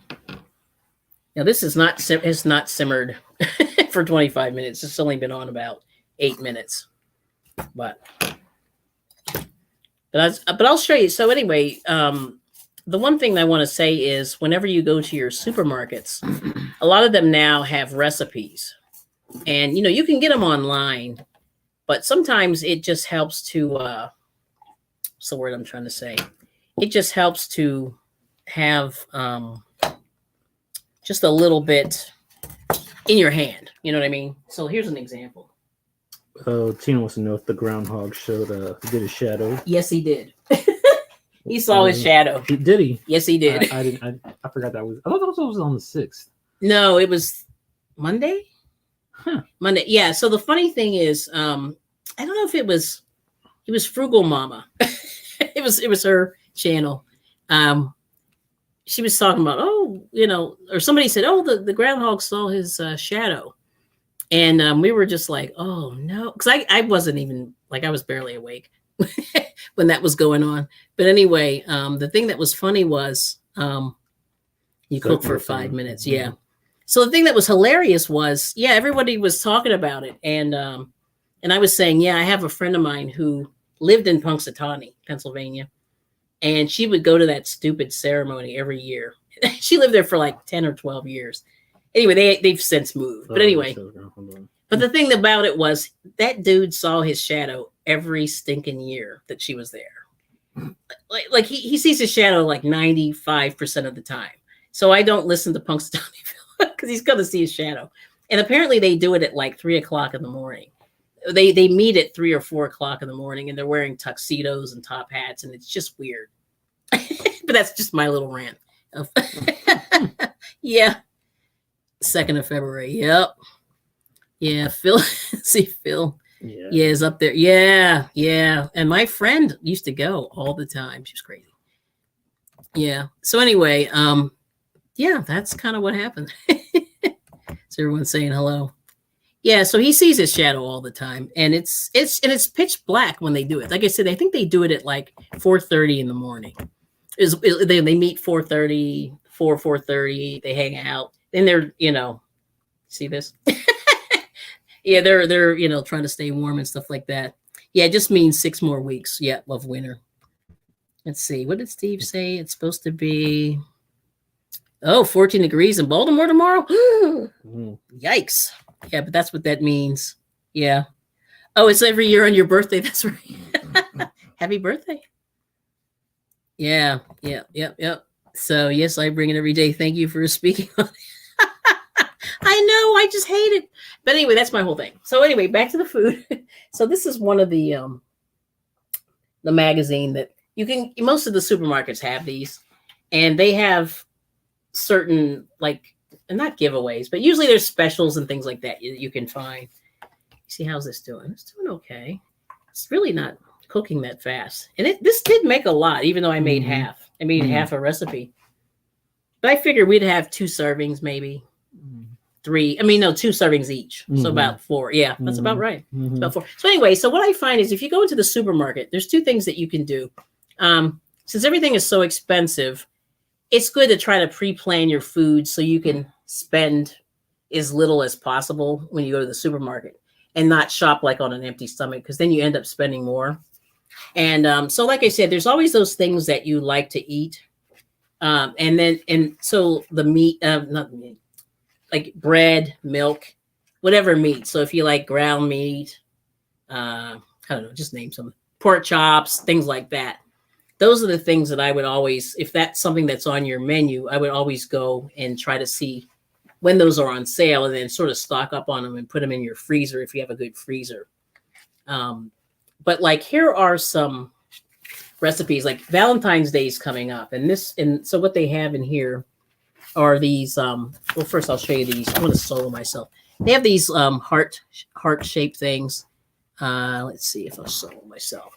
Now this is not it's not simmered for 25 minutes. It's only been on about 8 minutes. But I'll show you. So anyway, the one thing I want to say is whenever you go to your supermarkets, a lot of them now have recipes. And you can get them online, but sometimes it just helps to what's the word I'm trying to say? It just helps to have just a little bit in your hand. You know what I mean? So here's an example. Tina wants to know if the groundhog did a shadow. Yes, he did. He saw his shadow. Did he? Yes, he did. I didn't. I forgot that was. I thought that was on the 6th. No, it was Monday. Huh. Monday. Yeah. So the funny thing is, I don't know if it was Frugal Mama. it was her channel. She was talking about, or somebody said, the groundhog saw his shadow. And we were just like, oh no. Because I wasn't even, I was barely awake when that was going on. But anyway, the thing that was funny was you cook for 5 minutes. Yeah. So the thing that was hilarious was, everybody was talking about it. And I was saying, I have a friend of mine who lived in Punxsutawney, Pennsylvania. And she would go to that stupid ceremony every year. She lived there for 10 or 12 years. Anyway, they've since moved. But anyway, but the thing about it was that dude saw his shadow every stinking year that she was there. Like he sees his shadow 95% of the time. So I don't listen to Punxsutawney because he's going to see his shadow. And apparently they do it at 3:00 in the morning. They meet at 3 or 4 o'clock in the morning, and they're wearing tuxedos and top hats, and it's just weird. But that's just my little rant. Yeah. 2nd of February. Yep. Yeah, Phil. See Phil. Yeah, is up there. Yeah. And my friend used to go all the time. She was crazy. Yeah. So anyway, that's kind of what happened. So everyone's saying hello. Yeah, so he sees his shadow all the time, and it's pitch black when they do it. Like I said, I think they do it at 4:30 in the morning. They meet 4:30, 4:30. They hang out, and they're see this. Yeah, they're trying to stay warm and stuff like that. Yeah, it just means 6 more weeks. Yeah, of winter. Let's see, what did Steve say? It's supposed to be 14 degrees in Baltimore tomorrow. Yikes. Yeah, but that's what that means. Yeah. Oh, it's every year on your birthday. That's right. Happy birthday. Yeah. So, yes, I bring it every day. Thank you for speaking on it. I know. I just hate it. But anyway, that's my whole thing. So anyway, back to the food. So this is one of the magazine that most of the supermarkets have these. And they have certain, not giveaways, but usually there's specials and things like that you can find. See, how's this doing? It's doing okay. It's really not cooking that fast. And this did make a lot, even though I made half. I made half a recipe. But I figured we'd have 2 servings, maybe 3. 2 servings each. So about 4. Yeah, that's about right. About 4. So anyway, so what I find is if you go into the supermarket, there's 2 things that you can do. Since everything is so expensive, it's good to try to pre-plan your food so you can spend as little as possible when you go to the supermarket and not shop on an empty stomach, because then you end up spending more. And so like I said, there's always those things that you like to eat. And so the meat, not meat, like bread, milk, whatever meat. So if you like ground meat, I don't know, just name some pork chops, things like that. Those are the things that I would always, if that's something that's on your menu, I would always go and try to see when those are on sale and then sort of stock up on them and put them in your freezer if you have a good freezer. But here are some recipes, like Valentine's Day is coming up. And so what they have in here are these, first I'll show you these. I'm going to solo myself. They have these heart-shaped things. Let's see if I saw it myself.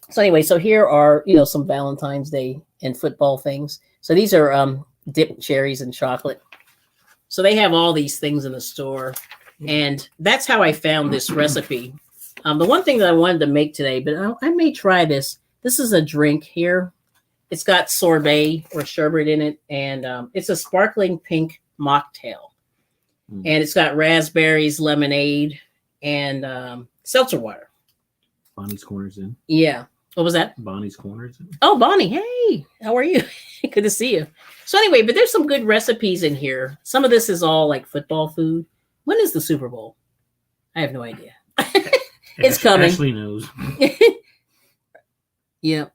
So anyway, so here are some Valentine's Day and football things. So these are dipped cherries and chocolate. So they have all these things in the store, and that's how I found this recipe. The one thing that I wanted to make today, but I may try this. This is a drink here. It's got sorbet or sherbet in it, and it's a sparkling pink mocktail. And it's got raspberries, lemonade, and seltzer water. Bonnie's Corner's in. Yeah. What was that? Bonnie's Corner's in. Oh, Bonnie. Hey, how are you? Good to see you. So anyway, but there's some good recipes in here. Some of this is all like football food. When is the Super Bowl? I have no idea. It's coming. Ashley knows. Yep.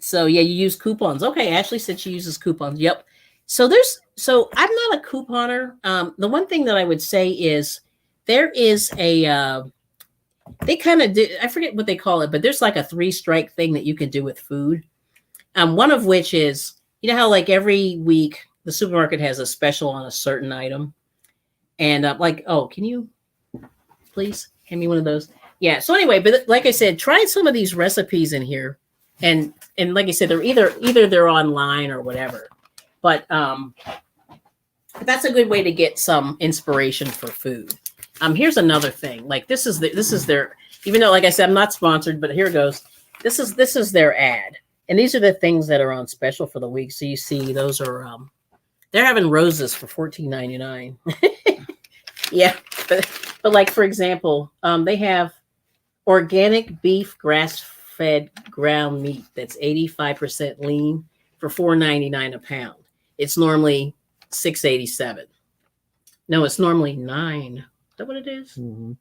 So yeah, you use coupons. Okay, Ashley said she uses coupons. Yep. So I'm not a couponer. The one thing that I would say is there is a they kind of do, I forget what they call it, but there's like a 3-strike thing that you can do with food. One of which is, how like every week the supermarket has a special on a certain item. And can you please hand me one of those? Yeah. So anyway, but like I said, try some of these recipes in here. And like I said, they're either they're online or whatever. But that's a good way to get some inspiration for food. Here's another thing. Like this is their, even though like I said I'm not sponsored, but here it goes. This is their ad, and these are the things that are on special for the week. So you see those are they're having roses for $14.99. Yeah, but like for example, they have organic beef grass-fed ground meat that's 85% lean for $4.99 a pound. It's normally $6.87. No, it's normally $9. Is that what it is? Mm-hmm.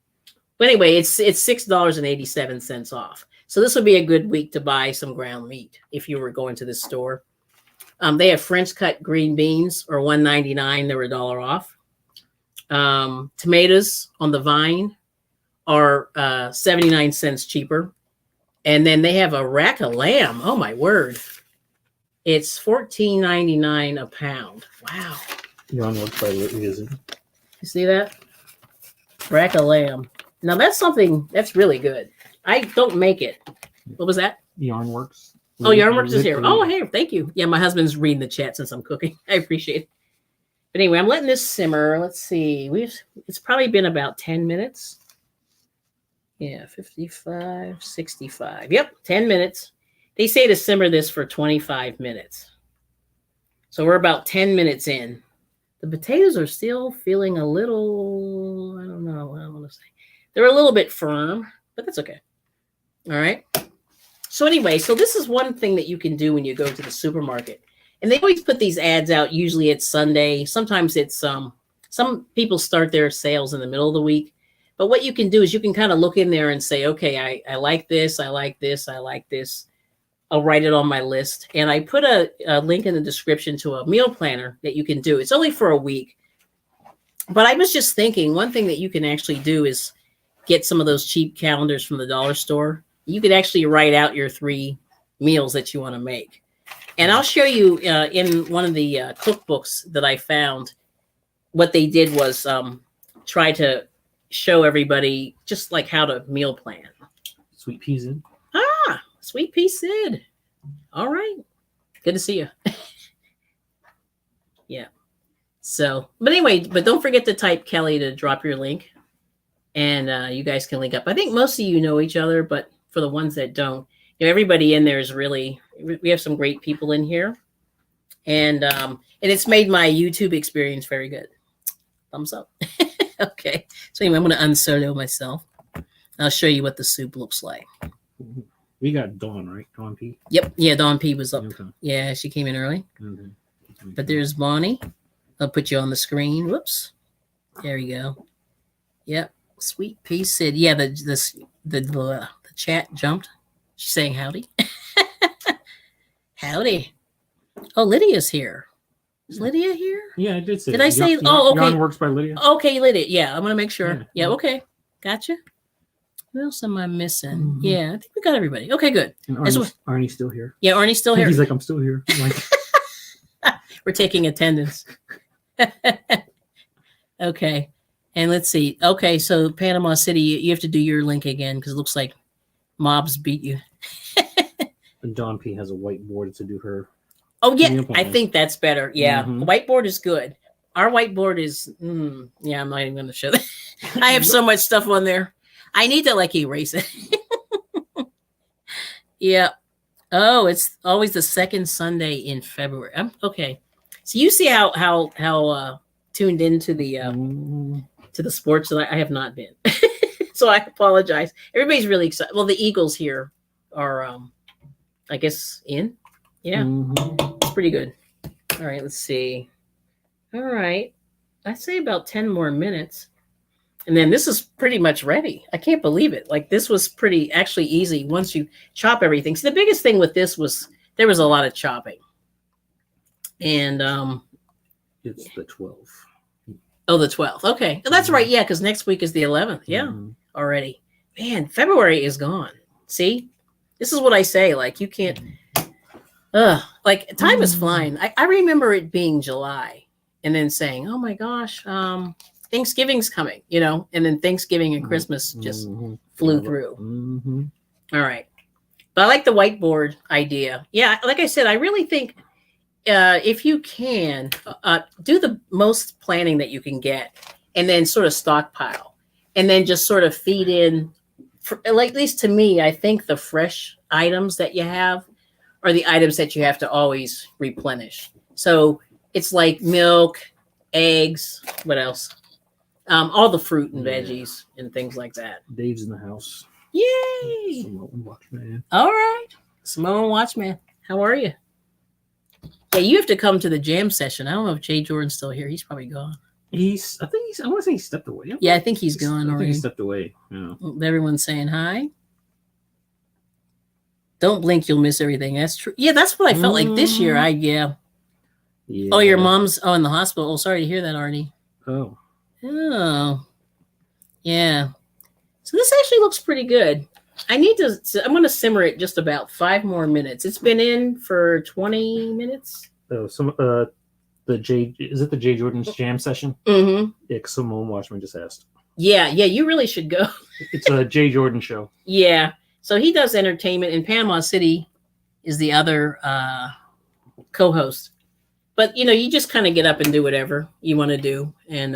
But anyway, it's $6.87 off. So this would be a good week to buy some ground meat if you were going to this store. They have French cut green beans or $1.99. They're $1 off. Tomatoes on the vine are 79 cents cheaper. And then they have a rack of lamb. Oh my word. It's $14.99 a pound. Wow. You're on what side it is. You see that? Rack of lamb. Now that's something that's really good. I don't make it. What was that? Yarnworks. Oh, Yarnworks is here. Oh, hey, thank you. Yeah, my husband's reading the chat since I'm cooking. I appreciate it. But anyway, I'm letting this simmer. Let's see. It's probably been about 10 minutes. Yeah, 55, 65. Yep, 10 minutes. They say to simmer this for 25 minutes. So we're about 10 minutes in. The potatoes are still feeling a little, I don't know what I want to say. They're a little bit firm, but that's okay. All right. So anyway, so this is one thing that you can do when you go to the supermarket. And they always put these ads out. Usually it's Sunday. Sometimes it's some people start their sales in the middle of the week. But what you can do is you can kind of look in there and say, okay, I like this, I like this, I like this. I'll write it on my list. And I put a link in the description to a meal planner that you can do. It's only for a week. But I was just thinking, one thing that you can actually do is get some of those cheap calendars from the dollar store. You could actually write out your 3 meals that you want to make. And I'll show you in one of the cookbooks that I found, what they did was try to show everybody just like how to meal plan. Sweet peas in. Ah, Sweet Pea Sid. All right. Good to see you. Yeah. So, but anyway, but don't forget to type Kelly to drop your link. And you guys can link up. I think most of you know each other, but for the ones that don't, everybody in there is really, we have some great people in here. And it's made my YouTube experience very good. Thumbs up. Okay. So anyway, I'm going to unsolo myself. I'll show you what the soup looks like. We got Dawn, right? Dawn P? Yep. Yeah, Dawn P was up. Okay. Yeah, she came in early. Okay. But there's Bonnie. I'll put you on the screen. Whoops. There you go. Yep. Sweet Pea Sid. Yeah, the chat jumped. She's saying howdy. Howdy. Oh, Lydia's here. Is Lydia here? Yeah, I did say. Did I say? Oh, okay. Yarn Works by Lydia. Okay, Lydia. Yeah, I'm gonna make sure. Yeah. Yeah. Okay. Gotcha. Who else am I missing? Mm-hmm. Yeah, I think we got everybody. Okay, good. And Arnie's still here. Yeah, Arnie's still here. He's like, I'm still here. I'm like, we're taking attendance. Okay. And let's see. Okay, so Panama City, you have to do your link again because it looks like mobs beat you. And Dawn P has a whiteboard to do her. Oh yeah, Meeting I appointment. think that's better. Yeah, Mhm. whiteboard is good. Our whiteboard is. Yeah, I'm not even going to show that. I have so much stuff on there. I need to like erase it. Yeah. Oh, it's always the second Sunday in February. Okay. So you see how tuned into to the sports that I have not been. So I apologize. Everybody's really excited. Well, the Eagles here are I guess in. Yeah. It's pretty good. All right, let's see. All right. I'd say about 10 more minutes. And then this is pretty much ready. I can't believe it. Like this was pretty actually easy once you chop everything. So the biggest thing with this was there was a lot of chopping. And it's the 12th. Oh, the 12th. Okay. That's right. Yeah, because next week is the 11th. Yeah. Already. Man, February is gone. See? This is what I say. Like you can't like time is flying. I remember it being July and then saying, oh my gosh, Thanksgiving's coming, and then Thanksgiving and Christmas just flew through. All right. But I like the whiteboard idea. Yeah, like I said, I really think if you can do the most planning that you can get and then sort of stockpile and then just sort of feed in, like at least to me, I think the fresh items that you have are the items that you have to always replenish. So it's like milk, eggs, what else? All the fruit and veggies and things like that. Dave's in the house. Yay! Samoan Watchman. All right. Samoan Watchman. How are you? Yeah, you have to come to the jam session. I don't know if Jay Jordan's still here. He's probably gone. I want to say he stepped away. Yeah, I think he's gone I already. think he stepped away. Yeah. Everyone's saying hi. Don't blink, you'll miss everything. That's true. Yeah, that's what I felt like this year. Yeah. Oh, your mom's in the hospital. Oh, sorry to hear that, Arnie. Oh. Yeah. So this actually looks pretty good. I'm going to simmer it just about 5 more minutes. It's been in for 20 minutes. Oh, is it the Jay Jordan's jam session? Yeah, Samoan Watchman just asked. Yeah, you really should go. It's a Jay Jordan show. Yeah. So he does entertainment, and Panama City is the other co-host. But, you just kind of get up and do whatever you want to do. And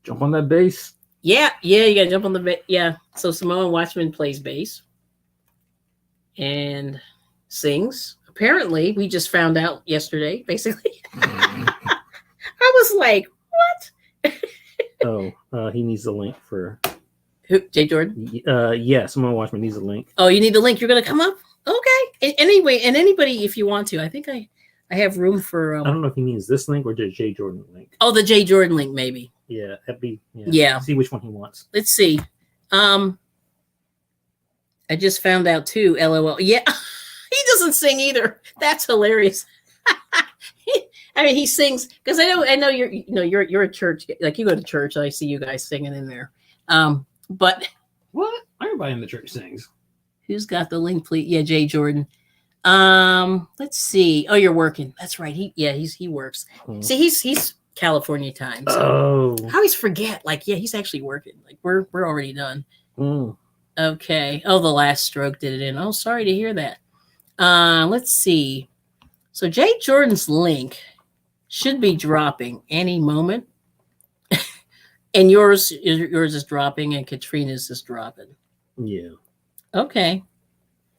jump on that bass. Yeah, you got to jump on the bass. Yeah, so Samoan Watchman plays bass and sings. Apparently, we just found out yesterday, basically. I was like, what? He needs the link for... Who, Jay Jordan? Yeah, Samoan Watchman needs a link. Oh, you need the link. You're going to come up? Okay. Anyway, and anybody, if you want to, I think I have room for... I don't know if he means this link or the Jay Jordan link. Oh, the Jay Jordan link, maybe. Yeah, that'd be... Yeah. See which one he wants. Let's see. I just found out too, LOL. Yeah, he doesn't sing either. That's hilarious. I mean, he sings because I know you're a church, like you go to church. I see you guys singing in there. But what? Everybody in the church sings. Who's got the link, please? Yeah, Jay Jordan. Let's see. Oh, you're working. That's right. He works. See, he's California time. So I always forget. Like, yeah, he's actually working. Like, we're already done. Okay. Oh, the last stroke did it in. Oh, sorry to hear that. Let's see. So Jay Jordan's link should be dropping any moment. And yours is dropping, and Katrina's is dropping. Yeah. Okay.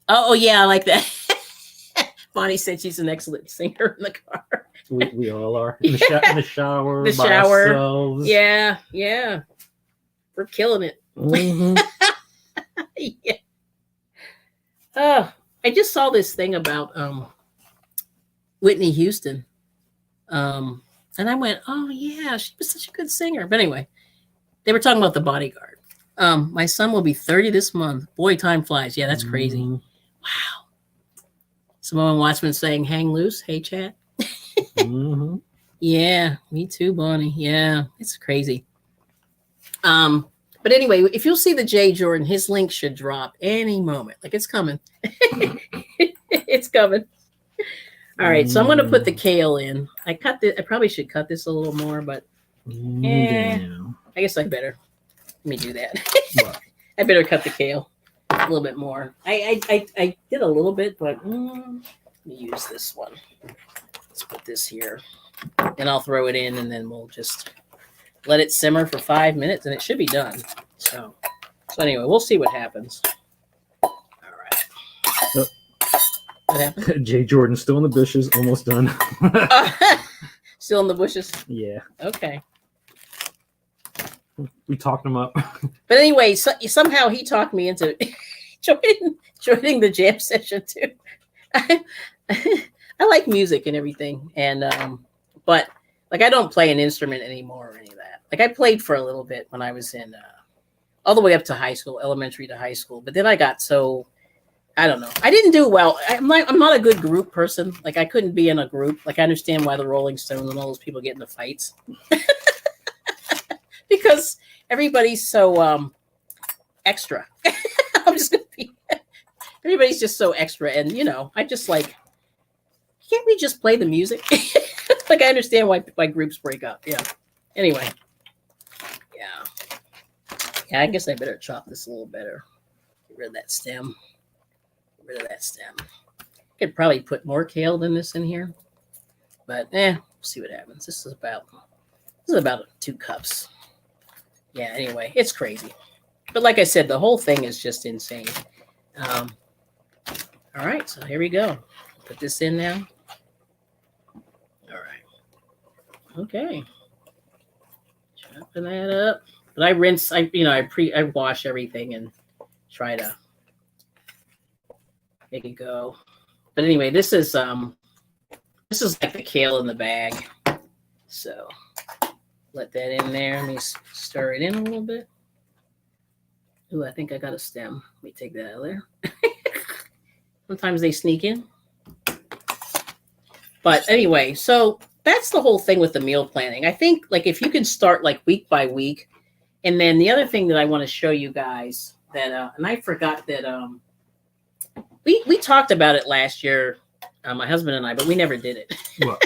Oh yeah, I like that. Bonnie said she's an excellent singer in the car. We all are in the shower. The shower. Ourselves. Yeah. We're killing it. Yeah. Oh, I just saw this thing about Whitney Houston. And I went, oh yeah, she was such a good singer. But anyway, they were talking about The Bodyguard. My son will be 30 this month. Boy, time flies. Yeah, that's crazy. Wow. Samoan Watchman saying, hang loose. Hey, chat. Yeah, me too, Bonnie. Yeah, it's crazy. But anyway, if you'll see the Jay Jordan, his link should drop any moment. Like, it's coming. It's coming. All right, so I'm going to put the kale in. I probably should cut this a little more, but I guess I better. Let me do that. What? I better cut the kale a little bit more. I did a little bit, but let me use this one. Let's put this here, and I'll throw it in, and then we'll just let it simmer for 5 minutes, and it should be done. So anyway, we'll see what happens. All right. Oh. What happened? Jay Jordan still in the bushes, almost done. Still in the bushes. Yeah. Okay. We talked him up. But anyway, somehow he talked me into joining the jam session too. I like music and everything, and but like I don't play an instrument anymore or any of that. Like I played for a little bit when I was in all the way up to high school, elementary to high school. But then I got so I don't know. I didn't do well. I'm not a good group person. Like I couldn't be in a group. Like I understand why the Rolling Stones and all those people get into fights. Because everybody's so extra. I'm just gonna be everybody's just so extra, and I just like, can't we just play the music? Like I understand why groups break up. Yeah. Anyway. Yeah, I guess I better chop this a little better. Get rid of that stem. Could probably put more kale than this in here. But we'll see what happens. This is about 2 cups. Yeah, anyway, it's crazy. But like I said, the whole thing is just insane. All right, so here we go. Put this in now. All right. Okay. Chopping that up. But I rinse, I wash everything and try to make it go. But anyway, this is like the kale in the bag. So let that in there. Let me stir it in a little bit. Ooh, I think I got a stem. Let me take that out of there. Sometimes they sneak in. But anyway, so that's the whole thing with the meal planning. I think like if you can start like week by week, and then the other thing that I want to show you guys that, and I forgot that we talked about it last year, my husband and I, but we never did it. What?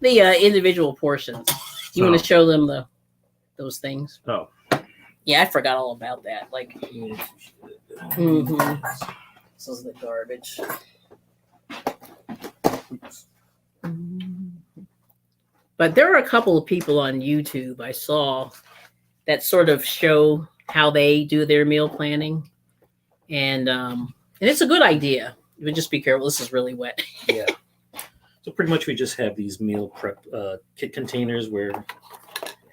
The individual portions. You want to show them those things? Oh. Yeah, I forgot all about that. Like, this is the garbage. But there are a couple of people on YouTube I saw that sort of show how they do their meal planning, and it's a good idea. But just be careful. This is really wet. Yeah. So pretty much we just have these meal prep kit containers where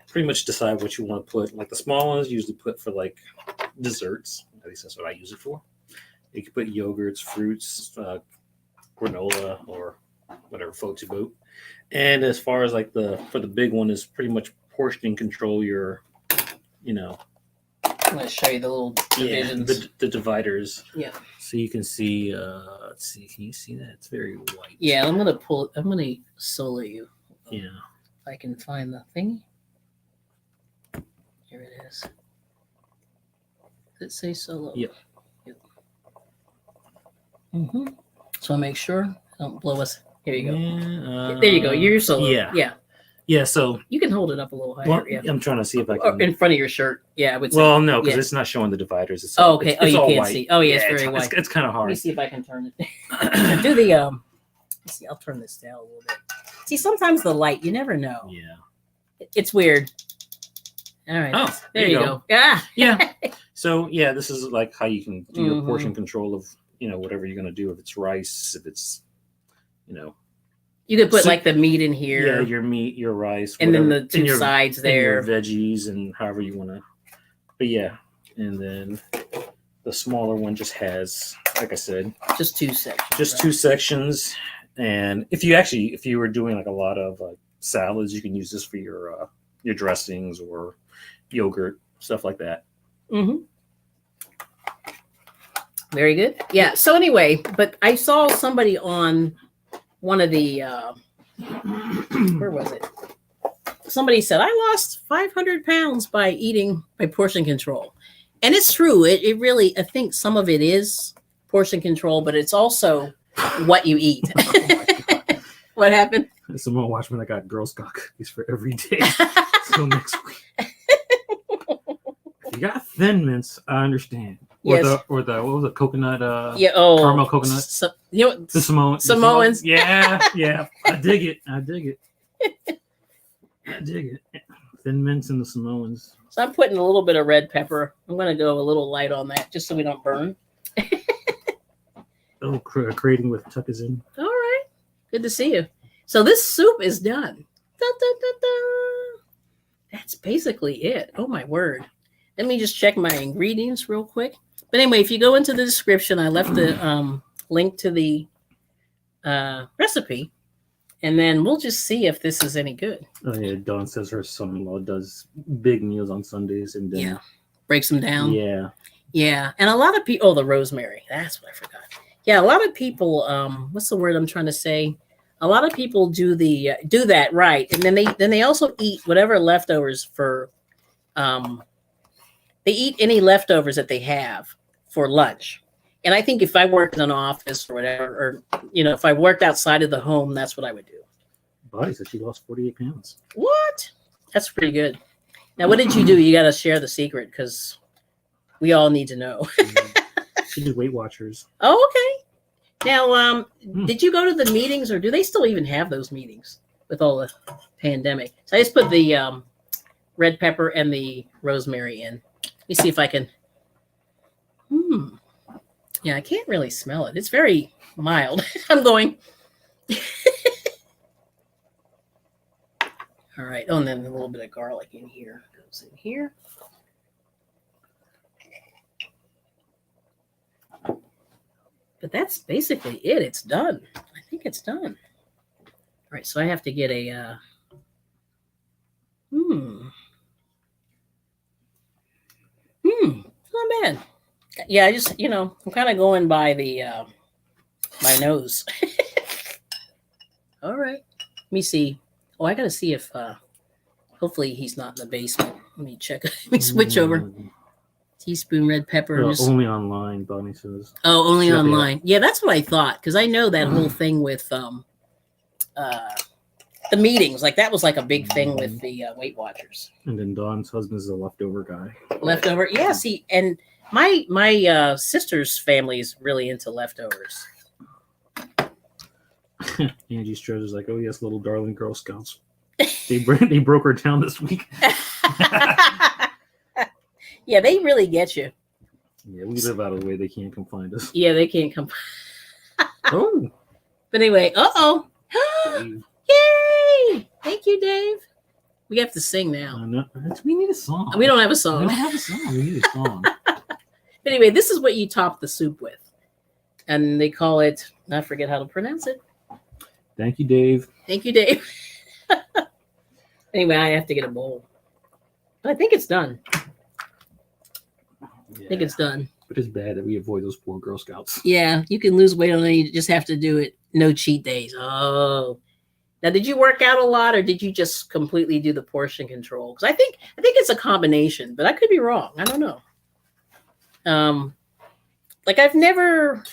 pretty much decide what you want to put. Like the small ones usually put for like desserts. At least that's what I use it for. You can put yogurts, fruits, granola, or whatever floats your boat. And as far as like for the big one is pretty much portion control your, I'm going to show you the little divisions. Yeah, the dividers. Yeah. So you can see, let's see, can you see that? It's very white. Yeah, I'm going to solo you. Yeah. If I can find the thingy. Here it is. Does it say solo? Yep. So make sure don't blow us. Here you go. Yeah, there you go. You're solo. Yeah. Yeah. So you can hold it up a little higher. well, yeah. I'm trying to see if I Or can. in front of your shirt. Yeah, I would say. Well, no, because yeah. it's not showing the dividers. It's Oh, okay. It's you all can't white. see. Oh, yeah, it's very it's, white. It's kind of Let me hard. see if I can turn it. Do the let's see. I'll turn this down a little bit. See, sometimes the light, you never know. Yeah. It's weird. All right. Oh, there you go. Ah. Yeah. So yeah, this is like how you can do your portion control of whatever you're going to do. If it's rice, if it's You could put So- like the meat in here. yeah, your meat, your rice, and then whatever, the two your, sides and your there. veggies, and however you want to. But yeah, and then the smaller one just has, like I said, Just 2 sections. just right? 2 sections. And if you were doing like a lot of salads, you can use this for your dressings or yogurt, stuff like that. Very good. Yeah. So anyway, but I saw somebody on one of the where was it? Somebody said I lost 500 pounds by portion control, and it's true. It really, I think some of it is portion control, but it's also what you eat. What happened? Someone watch when I got Girl Scout cookies for every day. Till next week. You got Thin Mints, I understand. Yes. Or the what was it, coconut? Yeah. Oh, caramel coconut. You know, The Samoans. Yeah, yeah. I dig it. I dig it. Thin Mints and the Samoans. So I'm putting a little bit of red pepper. I'm going to go a little light on that just so we don't burn. Oh, creating with Tuck is in. All right. Good to see you. So this soup is done. Da, da, da, da. That's basically it. Oh, my word. Let me just check my ingredients real quick. But anyway, if you go into the description, I left the link to the recipe. And then we'll just see if this is any good. Oh, yeah. Dawn says her son-in-law does big meals on Sundays. And then, breaks them down. Yeah. Yeah. And a lot of people, the rosemary. That's what I forgot. Yeah, a lot of people, what's the word I'm trying to say? A lot of people do that, right. And then they also eat whatever leftovers for they eat any leftovers that they have for lunch. And I think if I worked in an office or whatever, or if I worked outside of the home, that's what I would do. Body said she lost 48 pounds. What? That's pretty good. Now, what did you do? You got to share the secret because we all need to know. She did Weight Watchers. Oh, okay. Now, did you go to the meetings, or do they still even have those meetings with all the pandemic? So I just put the red pepper and the rosemary in. Let me see if I can. Yeah, I can't really smell it. It's very mild. I'm going. All right. Oh, and then a little bit of garlic in here. Goes in here. But that's basically it. It's done. I think it's done. All right. So I have to get a. Not bad. Yeah, I just, I'm kind of going by the my nose. All right. Let me see. Oh, I got to see if hopefully he's not in the basement. Let me check. Let me switch over. Teaspoon red pepper. Only online, Bonnie says. Oh, only online. Yeah, that's what I thought, because I know that whole thing with the meetings. Like that was like a big thing with the Weight Watchers. And then Dawn's husband is a leftover guy. Leftover, yeah. See, and my sister's family is really into leftovers. Angie Stroh's like, oh yes, little darling Girl Scouts. They broke her down this week. Yeah, they really get you. Yeah, we live out of the way. They can't come find us. Yeah, they can't come. Oh. But anyway, Yay! Thank you, Dave. We have to sing now. No, we need a song. We don't have a song. We don't have a song. We need a song. Anyway, this is what you top the soup with. And they call it, I forget how to pronounce it. Thank you, Dave. Thank you, Dave. Anyway, I have to get a bowl. But I think it's done. Yeah. I think it's done. But it's bad that we avoid those poor Girl Scouts. Yeah, you can lose weight on it. You just have to do it. No cheat days. Oh. Now, did you work out a lot, or did you just completely do the portion control? Because I think it's a combination, but I could be wrong. I don't know. Like I've never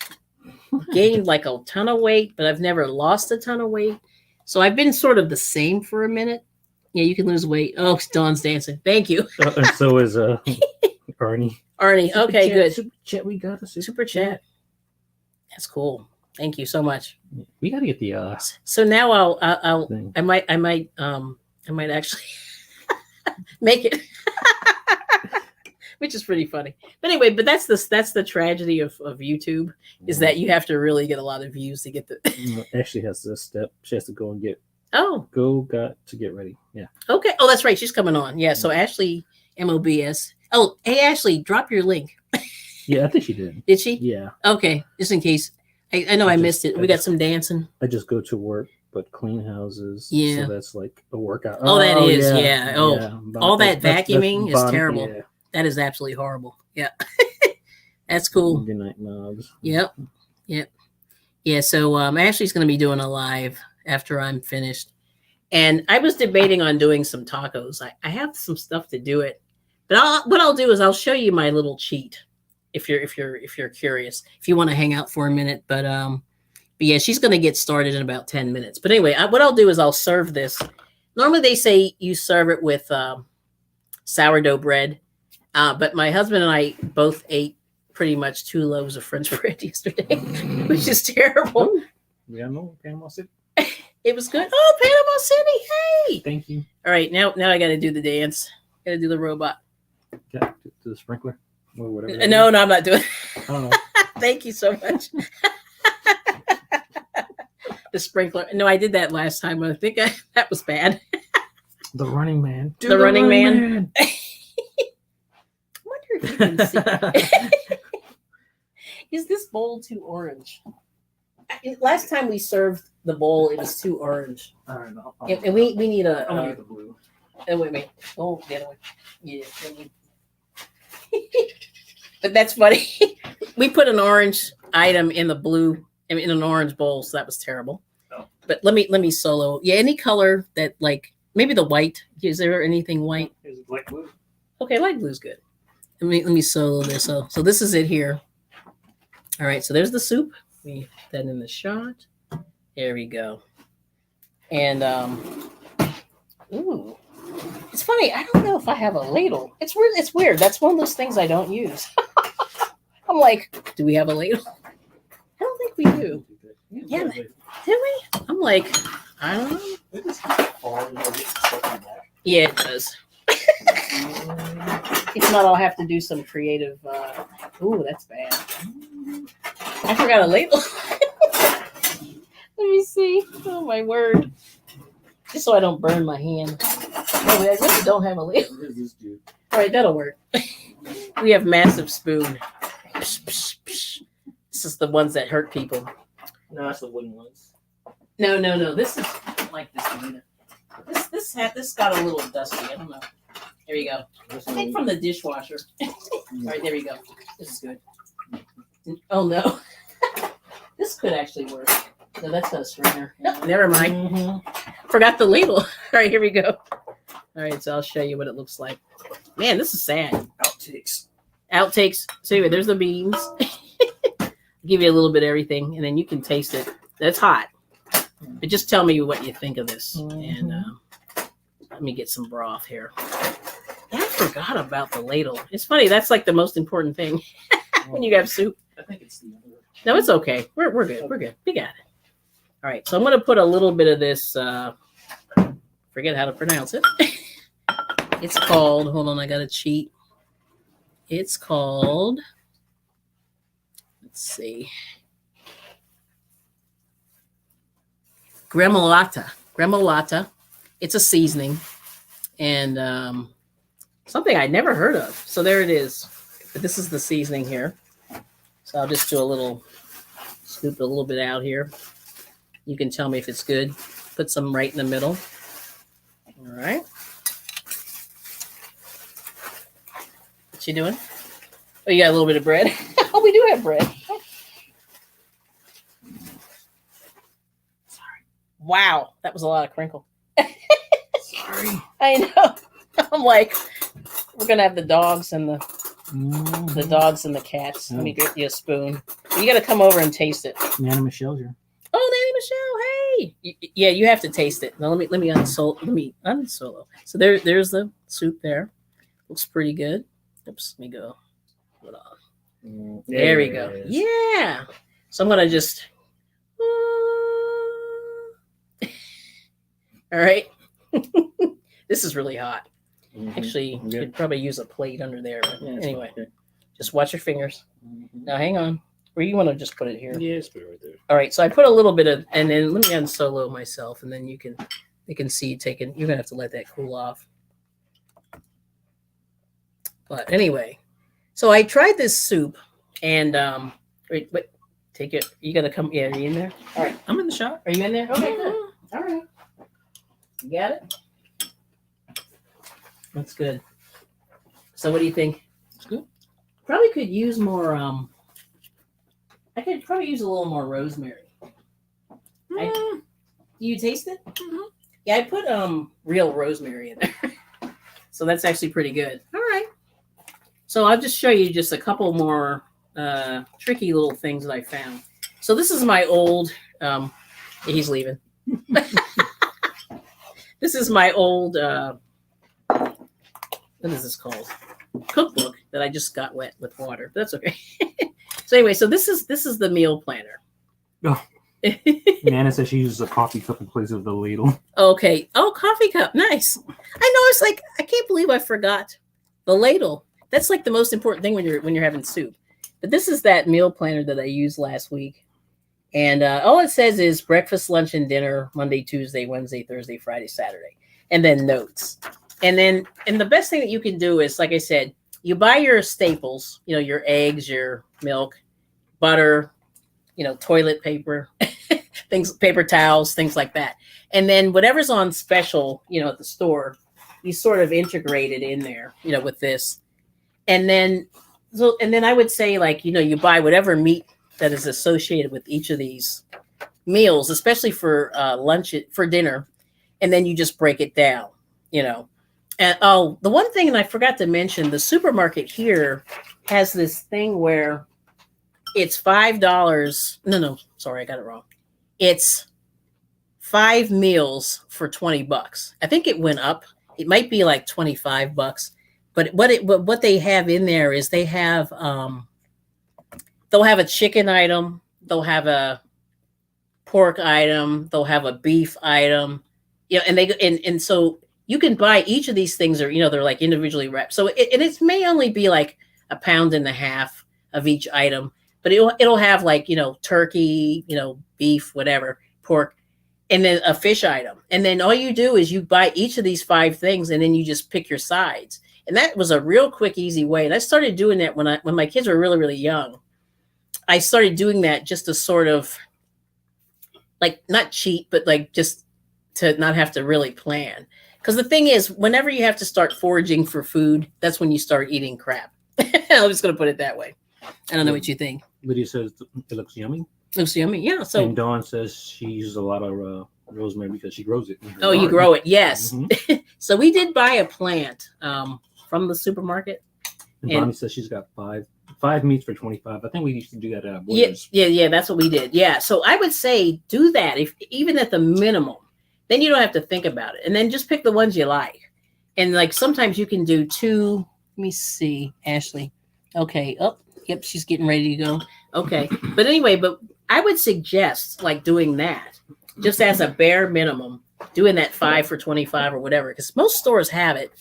gained like a ton of weight, but I've never lost a ton of weight. So I've been sort of the same for a minute. Yeah, you can lose weight. Oh, Dawn's dancing. Thank you. And so is Arnie. Arnie. Okay, good. Super chat. We got a super chat. That's cool. Thank you so much. We got to get the. So now I might actually make it, which is pretty funny. But anyway, that's the tragedy of YouTube is that you have to really get a lot of views to get the. Ashley has this step. She has to go and get. Oh. Got to get ready. Yeah. Okay. Oh, that's right. She's coming on. Yeah. So Ashley, MOBS. Oh, hey Ashley, drop your link. Yeah, I think she did. Did she? Yeah. Okay, just in case. I know I missed it. We got some dancing. I just go to work, but clean houses. Yeah. So that's like a workout. Oh, that is. Yeah. Oh, yeah. All that vacuuming is Bonnie, terrible. Yeah. That is absolutely horrible. Yeah. That's cool. Good night, knobs. Yep. Yeah. So Ashley's going to be doing a live after I'm finished. And I was debating on doing some tacos. I have some stuff to do it. But what I'll do is I'll show you my little cheat. If you're curious, if you want to hang out for a minute, but yeah, she's going to get started in about 10 minutes. But anyway, what I'll do is I'll serve this. Normally they say you serve it with sourdough bread. But my husband and I both ate pretty much 2 loaves of French bread yesterday, which is terrible. Oh, yeah, no, Panama City. It was good. Oh, Panama City! Hey. Thank you. All right, now I got to do the dance. Got to do the robot. Yeah, to the sprinkler or whatever. No, I'm not doing. I don't know. Thank you so much. The sprinkler. No, I did that last time. I think that was bad. The Running Man. The Running Man. I wonder if you can see. Is this bowl too orange? Last time we served the bowl, it was too orange. All right, no, And we need I'm gonna get the blue. wait. Oh, the other one. Yeah. But that's funny. We put an orange item in the blue, in an orange bowl, so that was terrible. Oh. But let me solo. Yeah, any color that like maybe the white. Is there anything white? Is it light blue? Okay, light blue's good. Let me solo this. So this is it here. All right, so there's the soup. We put that in the shot. There we go. And ooh. It's funny, I don't know if I have a ladle. It's weird. It's weird. That's one of those things I don't use. I'm like, do we have a ladle? I don't think we do. Yeah, do we? I'm like, I don't know. Yeah, it does. If not, I'll have to do some creative. Ooh, that's bad. I forgot a ladle. Let me see. Oh my word! Just so I don't burn my hand. Oh, I really don't have a ladle. All right, that'll work. We have massive spoon. This is the ones that hurt people. No, that's the wooden ones. No. This is like this one. This got a little dusty. I don't know. There you go. I think from the dishwasher. All right, there you go. This is good. Oh no, this could actually work. No, that's not a strainer. No, never mind. Mm-hmm. Forgot the ladle. All right, here we go. All right, so I'll show you what it looks like. Man, this is sad. Outtakes. So anyway, there's the beans. Give you a little bit of everything, and then you can taste it. That's hot. But just tell me what you think of this. And let me get some broth here. Yeah, I forgot about the ladle. It's funny. That's like the most important thing when you have soup. I think it's the other. No, it's okay. We're good. We're good. We got it. All right. So I'm going to put a little bit of this. Forget how to pronounce it. It's called. Hold on. I got to cheat. It's called. Let's see. Gremolata. It's a seasoning. And something I never heard of. So there it is. But this is the seasoning here. So I'll just do a little, scoop a little bit out here. You can tell me if it's good. Put some right in the middle. All right. What you doing? Oh, you got a little bit of bread? Oh, we do have bread. Sorry. Wow, that was a lot of crinkle. Sorry. I know. I'm like, we're gonna have the dogs and the dogs and the cats. Let me get you a spoon. You got to come over and taste it. Nana Michelle's here. Oh, Nanny Michelle, hey! Yeah, you have to taste it. Now let me unsolo. So there's the soup there. Looks pretty good. Oops, let me go. Hold on. There we go. Yeah. So I'm gonna just. All right. This is really hot. Actually, you could probably use a plate under there. But anyway, just watch your fingers. Now, hang on. Or you want to just put it here? Yeah, just put it right there. All right. So I put a little bit of, and then let me unsolo myself, and then you can see taking. You're gonna have to let that cool off. But anyway, so I tried this soup, and wait, take it. You gotta come. Yeah, are you in there? All right. I'm in the shop. Are you in there? Okay, good. All right. You got it. That's good. So what do you think? It's good. Probably could use more. I could probably use a little more rosemary. Do you taste it? Mm-hmm. Yeah, I put real rosemary in there, so that's actually pretty good. All right. So I'll just show you just a couple more tricky little things that I found. So this is my old. He's leaving. This is my old. What is this called? cookbook that I just got wet with water. But that's okay. So anyway, so this is the meal planner. Oh. Nana says she uses a coffee cup in place of the ladle. Okay. Oh, coffee cup. Nice. I know. It's like I can't believe I forgot the ladle. That's like the most important thing when you're having soup. But this is that meal planner that I used last week. And all it says is breakfast, lunch, and dinner, Monday, Tuesday, Wednesday, Thursday, Friday, Saturday. And then notes. And the best thing that you can do is, like I said, you buy your staples, your eggs, your milk, butter, toilet paper, paper towels, things like that. And then whatever's on special, at the store, you sort of integrate it in there, with this. And then I would say, like, you buy whatever meat that is associated with each of these meals, especially for lunch, for dinner. And then you just break it down, And the one thing, and I forgot to mention, the supermarket here has this thing where it's $5. No, sorry, I got it wrong. It's 5 meals for $20. I think it went up. It might be like $25. But what they have in there is they have they'll have a chicken item, they'll have a pork item, they'll have a beef item, and so you can buy each of these things, or they're like individually wrapped. So it may only be like 1.5 pounds of each item, but it'll have like turkey, beef, whatever, pork, and then a fish item. And then all you do is you buy each of these 5 things, and then you just pick your sides. And that was a real quick, easy way. And I started doing that when my kids were really, really young. I started doing that just to sort of like not cheat, but like just to not have to really plan. Because the thing is, whenever you have to start foraging for food, that's when you start eating crap. I'm just going to put it that way. I don't know what you think. Lydia says it looks yummy. Looks yummy, yeah. So, and Dawn says she uses a lot of rosemary because she grows it. Oh, you grow it, yes. Mm-hmm. So we did buy a plant from the supermarket. And Bonnie says she's got five meats for $25. I think we used to do that at Borders. Yeah. That's what we did. Yeah. So I would say do that even at the minimum. Then you don't have to think about it, and then just pick the ones you like. And like sometimes you can do 2. Let me see, Ashley. Okay. Oh, yep. She's getting ready to go. Okay. But anyway, I would suggest like doing that just as a bare minimum, doing that 5 for $25 or whatever, because most stores have it.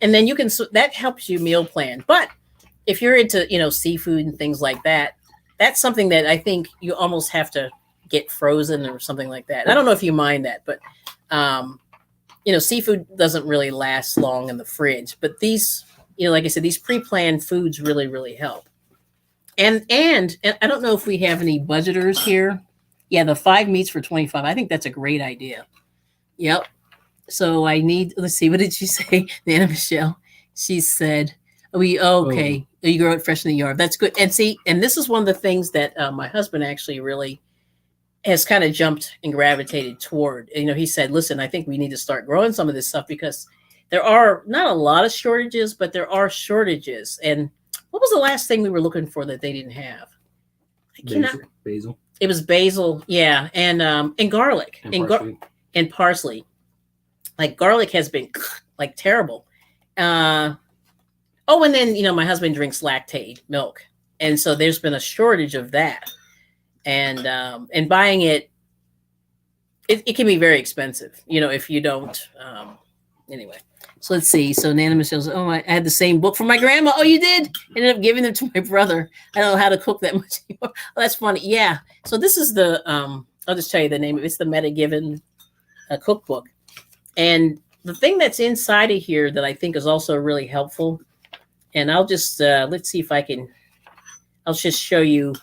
And then that helps you meal plan. But if you're into, seafood and things like that, that's something that I think you almost have to get frozen or something like that. I don't know if you mind that, but, seafood doesn't really last long in the fridge. But these, like I said, these pre-planned foods really, really help. And I don't know if we have any budgeters here. Yeah, the 5 meats for $25. I think that's a great idea. Yep. So let's see, what did she say? Nana Michelle. She said, okay. Oh, you grow it fresh in the yard. That's good. And see, and this is one of the things that my husband actually really has kind of jumped and gravitated toward. He said, listen, I think we need to start growing some of this stuff because there are not a lot of shortages, but there are shortages. And what was the last thing we were looking for that they didn't have? Basil. It was basil, yeah, and garlic and parsley. Like garlic has been like terrible. And then my husband drinks lactate milk, and so there's been a shortage of that. And buying it can be very expensive, if you don't. Anyway, so let's see. So Nana Michelle says, I had the same book from my grandma. Oh, you did? Ended up giving them to my brother. I don't know how to cook that much anymore. Oh, that's funny. Yeah. So this is the, I'll just tell you the name of it. It's the Meta Given cookbook. And the thing that's inside of here that I think is also really helpful, and I'll just, let's see if I'll just show you,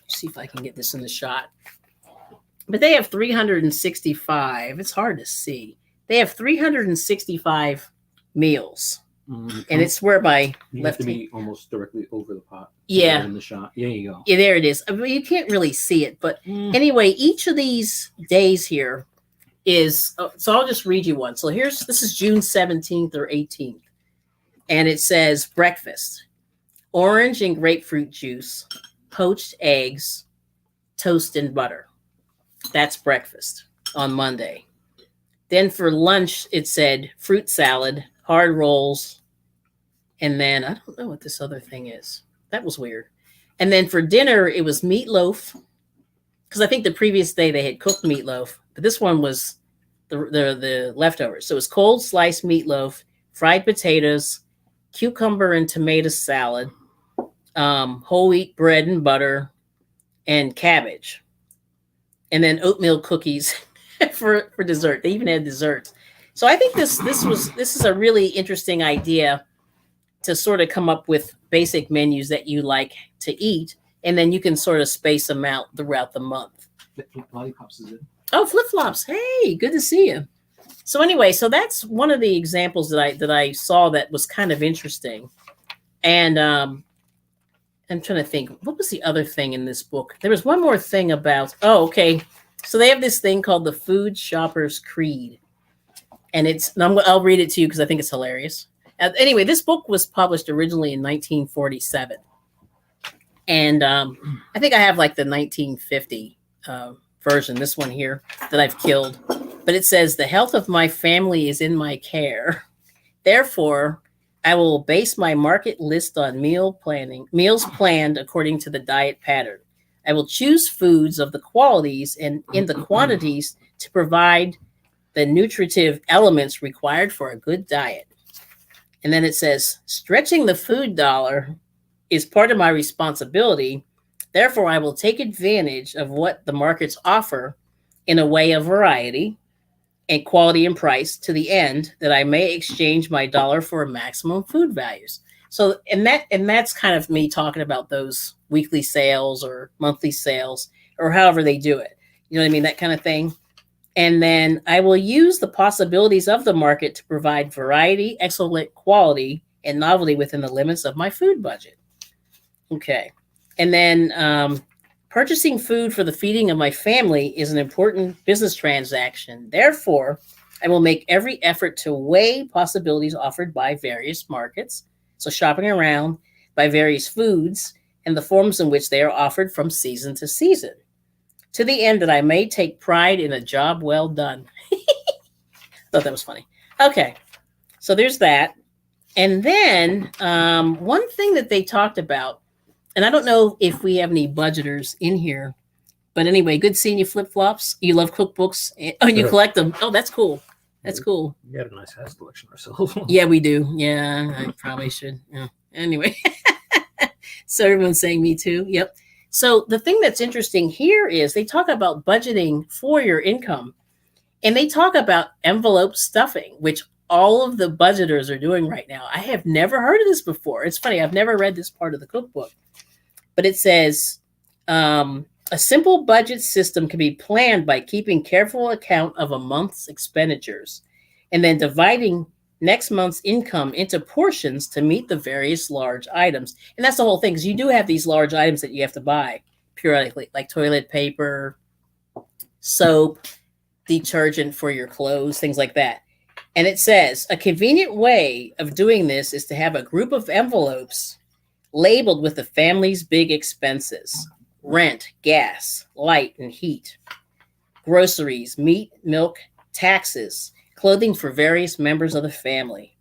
see if I can get this in the shot. But they have 365. It's hard to see. They have 365 meals. Mm-hmm. And it's whereby you have to be almost directly over the pot. Yeah. In the shot. There you go. Yeah, there it is. I mean, you can't really see it. But anyway, each of these days here is, so I'll just read you one. So this is June 17th or 18th. And it says breakfast, orange and grapefruit juice, poached eggs, toast and butter. That's breakfast on Monday. Then for lunch, it said fruit salad, hard rolls, and then I don't know what this other thing is. That was weird. And then for dinner, it was meatloaf, because I think the previous day they had cooked meatloaf, but this one was the leftovers. So it was cold sliced meatloaf, fried potatoes, cucumber and tomato salad, whole wheat bread and butter, and cabbage, and then oatmeal cookies for dessert. They even had desserts. So I think this is a really interesting idea to sort of come up with basic menus that you like to eat, and then you can sort of space them out throughout the month. Lollipops is it? Oh, flip flops! Hey, good to see you. So anyway, so that's one of the examples that I saw that was kind of interesting, and I'm trying to think, what was the other thing in this book? There was one more thing about. Oh, okay. So they have this thing called the Food Shopper's Creed, and I'll read it to you because I think it's hilarious. Anyway, this book was published originally in 1947. And I think I have like the 1950 version, this one here that I've killed. But it says, the health of my family is in my care. Therefore, I will base my market list on meals planned according to the diet pattern. I will choose foods of the qualities and in the quantities to provide the nutritive elements required for a good diet. And then it says, stretching the food dollar is part of my responsibility. Therefore, I will take advantage of what the markets offer in a way of variety and quality and price to the end that I may exchange my dollar for maximum food values. So, and that's kind of me talking about those weekly sales or monthly sales or however they do it. You know what I mean? That kind of thing. And then I will use the possibilities of the market to provide variety, excellent quality, and novelty within the limits of my food budget. Okay. And then purchasing food for the feeding of my family is an important business transaction. Therefore, I will make every effort to weigh possibilities offered by various markets. So shopping around by various foods and the forms in which they are offered from season to season, to the end that I may take pride in a job well done. Thought that was funny. Okay, so there's that. And then one thing that they talked about, and I don't know if we have any budgeters in here, but anyway, good seeing you, Flip Flops. You love cookbooks. Oh, and you collect them. Oh, that's cool. That's cool. We got a nice house collection ourselves. Yeah, we do. Yeah, I probably should. Yeah. Anyway, so everyone's saying me too. Yep. So the thing that's interesting here is they talk about budgeting for your income, and they talk about envelope stuffing, which all of the budgeters are doing right now. I have never heard of this before. It's funny. I've never read this part of the cookbook, but it says a simple budget system can be planned by keeping careful account of a month's expenditures and then dividing next month's income into portions to meet the various large items. And that's the whole thing, because you do have these large items that you have to buy periodically, like toilet paper, soap, detergent for your clothes, things like that. And it says a convenient way of doing this is to have a group of envelopes labeled with the family's big expenses: rent, gas, light and heat, groceries, meat, milk, taxes, clothing for various members of the family,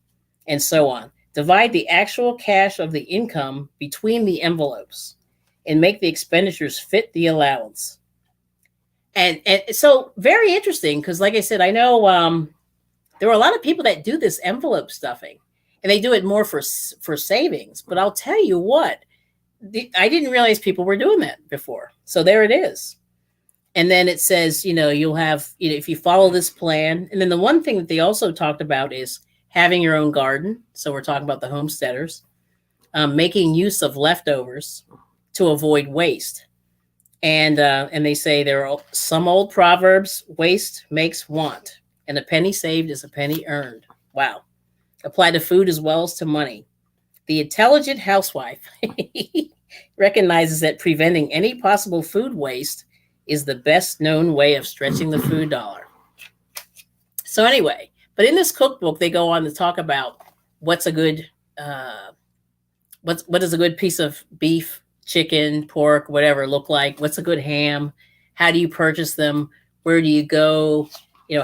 and so on. Divide the actual cash of the income between the envelopes and make the expenditures fit the allowance. And so very interesting, because like I said, I know there are a lot of people that do this envelope stuffing, and they do it more for savings. But I'll tell you what, I didn't realize people were doing that before. So there it is. And then it says, you'll have, if you follow this plan. And then the one thing that they also talked about is having your own garden. So we're talking about the homesteaders, making use of leftovers to avoid waste. And they say there are some old proverbs: waste makes want, and a penny saved is a penny earned. Wow. Apply to food as well as to money. The intelligent housewife recognizes that preventing any possible food waste is the best known way of stretching the food dollar. So anyway, but in this cookbook, they go on to talk about what's a good, what does a good piece of beef, chicken, pork, whatever look like? What's a good ham? How do you purchase them? Where do you go?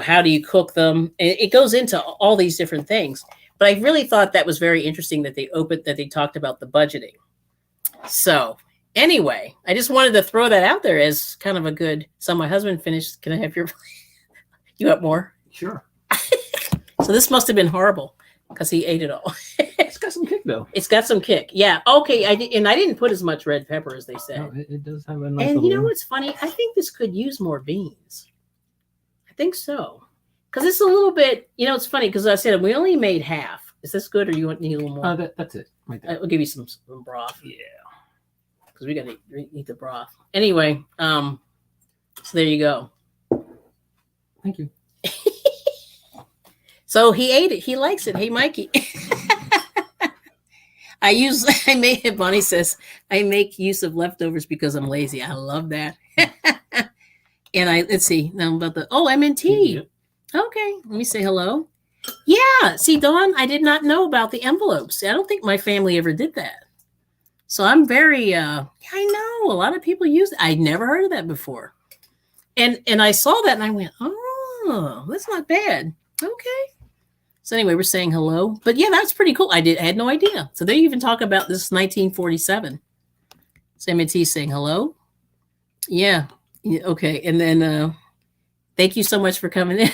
How do you cook them? It goes into all these different things. But I really thought that was very interesting that they talked about the budgeting. So anyway, I just wanted to throw that out there as kind of a good. So my husband finished. Can I have your? You got more? Sure. So this must have been horrible because he ate it all. It's got some kick though. It's got some kick. Yeah. Okay. I didn't put as much red pepper as they said. No, it does have a nice. And little... you know what's funny? I think this could use more beans. I think so. Because it's a little bit, it's funny because I said we only made half. Is this good or you need a little more? That's it. Right there. I'll give you some broth. Yeah. Because we got to eat the broth. Anyway, so there you go. Thank you. So he ate it. He likes it. Hey, Mikey. Bonnie says, I make use of leftovers because I'm lazy. I love that. And let's see. Now about MNT. Yep. Okay. Let me say hello. Yeah. See, Dawn, I did not know about the envelopes. I don't think my family ever did that. So I'm very, I know a lot of people use it. I never heard of that before. And I saw that and I went, oh, that's not bad. Okay. So anyway, we're saying hello. But yeah, that's pretty cool. I had no idea. So they even talk about this 1947. Sammy T saying hello. Yeah. Okay. And then thank you so much for coming in.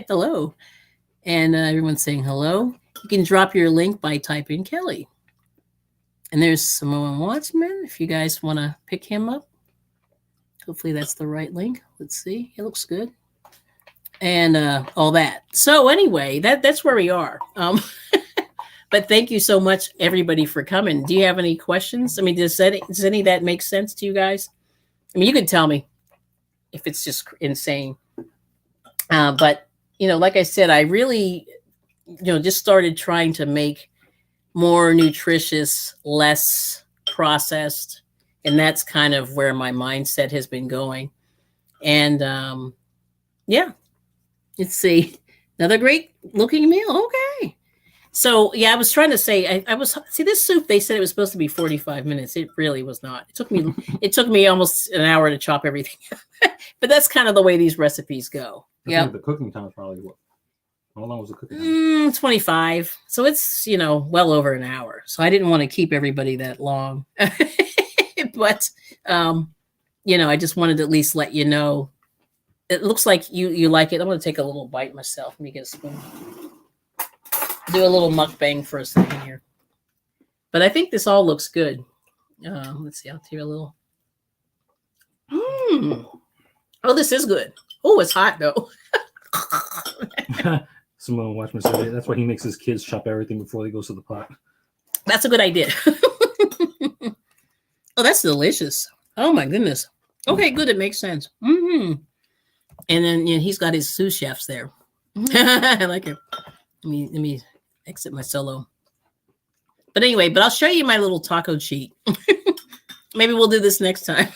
Hello. And everyone's saying hello. You can drop your link by typing Kelly. And there's Samoan Wattsman if you guys want to pick him up. Hopefully that's the right link. Let's see. It looks good. And all that. So anyway, that's where we are. But thank you so much, everybody, for coming. Do you have any questions? I mean, does any of that make sense to you guys? I mean, you can tell me if it's just insane. But, like I said, I really, just started trying to make more nutritious, less processed. And that's kind of where my mindset has been going. And yeah. Let's see. Another great looking meal. Okay. So yeah, I was trying to say this soup, they said it was supposed to be 45 minutes. It really was not. It took me almost an hour to chop everything. But that's kind of the way these recipes go. Yeah. The cooking time is probably what? How long was the cooking time? 25. So it's, well over an hour. So I didn't want to keep everybody that long. But I just wanted to at least let you know. It looks like you like it. I'm going to take a little bite myself. Let me get a spoon. Do a little mukbang for a second here. But I think this all looks good. Let's see. I'll take a little. Oh, this is good. Oh, it's hot, though. Simone Watchman said that's why he makes his kids chop everything before they go to the pot. That's a good idea. Oh, that's delicious. Oh, my goodness. Okay, good. It makes sense. Mm-hmm. And then he's got his sous chefs there. I like it. Let me exit my solo. But anyway, I'll show you my little taco cheat. Maybe we'll do this next time.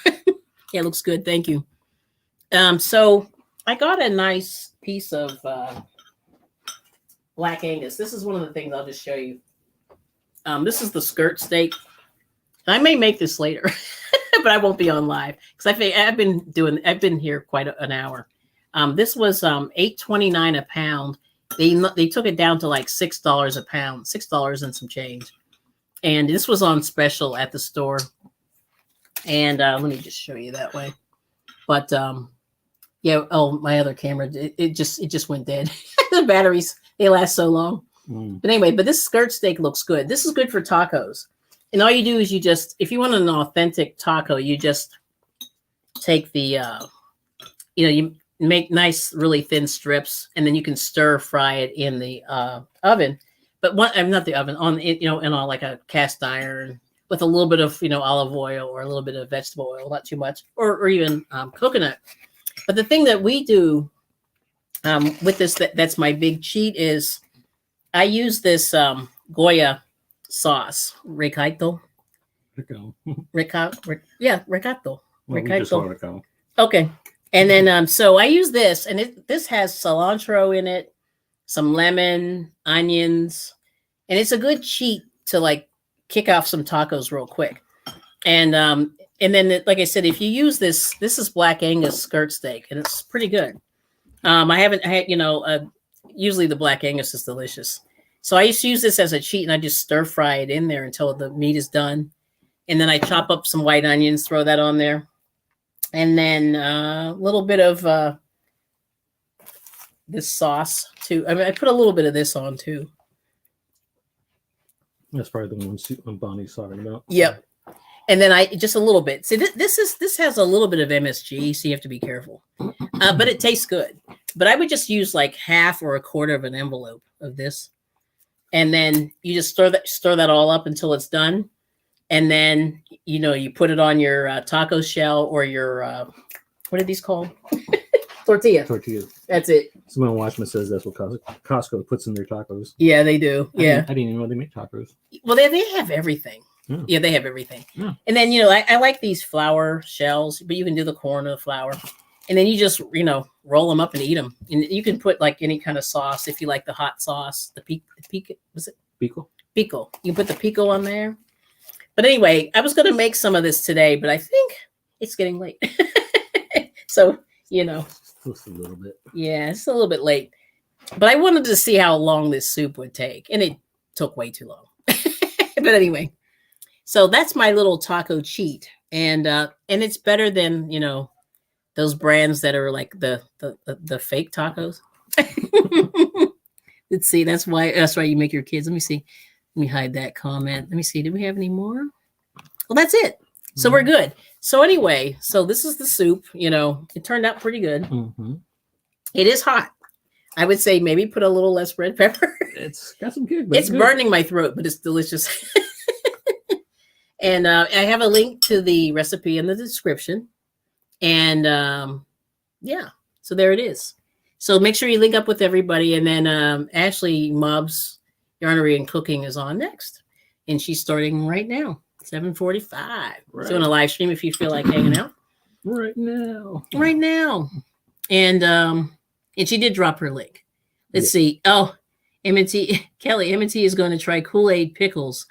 Yeah, it looks good. Thank you. So I got a nice piece of Black Angus. This is one of the things I'll just show you. This is the skirt steak. I may make this later, but I won't be on live because I've been here quite an hour. This was $8.29 a pound. They took it down to like $6 a pound, $6 and some change. And this was on special at the store. And let me just show you that way. But yeah, my other camera, it just went dead. The batteries, they last so long. But anyway, this skirt steak looks good. This is good for tacos. And all you do is if you want an authentic taco, you just take the, you make nice, really thin strips, and then you can stir fry it in the oven. But not the oven, on like a cast iron with a little bit of, olive oil or a little bit of vegetable oil, not too much, or even coconut. But the thing that we do with this, that's my big cheat, is I use this Goya sauce, ricotta. Okay. And then, so I use this, and this has cilantro in it, some lemon, onions, and it's a good cheat to like kick off some tacos real quick. And then, like I said, if you use this is Black Angus skirt steak, and it's pretty good. I haven't had, usually the Black Angus is delicious. So I used to use this as a cheat, and I just stir fry it in there until the meat is done. And then I chop up some white onions, throw that on there. And then a little bit of this sauce too. I mean, I put a little bit of this on too. That's probably the one Bonnie's talking about. Yep. And then I just a little bit. See, this has a little bit of MSG, so you have to be careful. But it tastes good. But I would just use like half or a quarter of an envelope of this. And then you just stir that all up until it's done. And then, you put it on your taco shell or your, what are these called? Tortilla. That's it. Someone Watchman says that's what Costco puts in their tacos. Yeah, they do. Yeah. I didn't even know they make tacos. Well, they have everything. Yeah, they have everything. Yeah. And then, I like these flour shells, but you can do the corn or the flour. And then you just, roll them up and eat them. And you can put like any kind of sauce if you like the hot sauce. The pico, was it? Pico. Pico. You can put the pico on there. But anyway, I was going to make some of this today, but I think it's getting late. So, Just a little bit. Yeah, it's a little bit late. But I wanted to see how long this soup would take. And it took way too long. But anyway, so that's my little taco cheat. And it's better than, those brands that are like the fake tacos. Let's see. That's why you make your kids. Let me see. Let me hide that comment. Let me see. Do we have any more? Well, that's it. So we're good. So anyway, this is the soup. It turned out pretty good. Mm-hmm. It is hot. I would say maybe put a little less red pepper. It's got some kick. It's burning my throat, but it's delicious. And I have a link to the recipe in the description. And so there it is. So make sure you link up with everybody. And then Ashley Mobbs Yarnery and Cooking is on next. And she's starting right now, 7:45. Right. Doing a live stream if you feel like hanging out. Right now. And she did drop her link. Let's see. Oh, Kelly, M&T is going to try Kool-Aid pickles.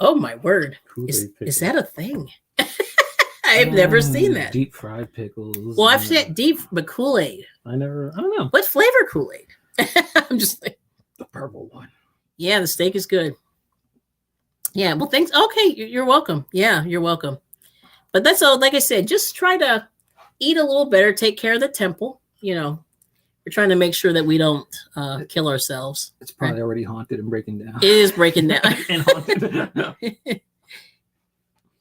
Oh my word. Is that a thing? I've never seen that. Deep fried pickles. Well, I've said deep, but Kool-Aid. I don't know. What flavor Kool-Aid? I'm just like the purple one. Yeah, the steak is good. Yeah, well, thanks. Okay, you're welcome. Yeah, you're welcome. But that's all. Like I said, just try to eat a little better. Take care of the temple. We're trying to make sure that we don't kill ourselves. It's probably already haunted and breaking down. It is breaking down. And haunted.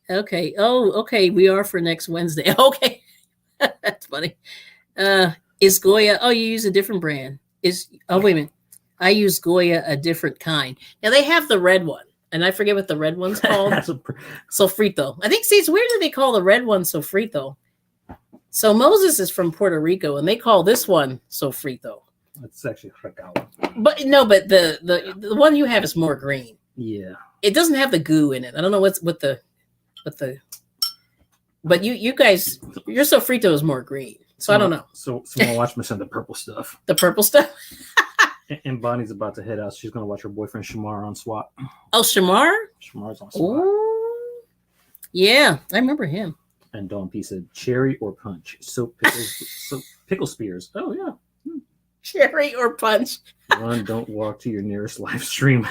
Okay. Oh, okay. We are for next Wednesday. Okay. That's funny. Is Goya? Oh, you use a different brand. Wait a minute. I use Goya, a different kind. Now they have the red one, and I forget what the red one's called. Sofrito. I think. See, it's weird that they call the red one sofrito. So Moses is from Puerto Rico, and they call this one sofrito. It's actually recao. But the one you have is more green. Yeah. It doesn't have the goo in it. I don't know but you guys, your sofrito is more green. So I don't know. So someone watch me send the purple stuff. The purple stuff? And Bonnie's about to head out. She's going to watch her boyfriend Shamar on SWAT. Oh, Shamar? Shamar's on SWAT. Ooh. Yeah, I remember him. And Dawn P said, cherry or punch? Pickle spears. Oh, yeah. Cherry or punch? Run, don't walk to your nearest live stream.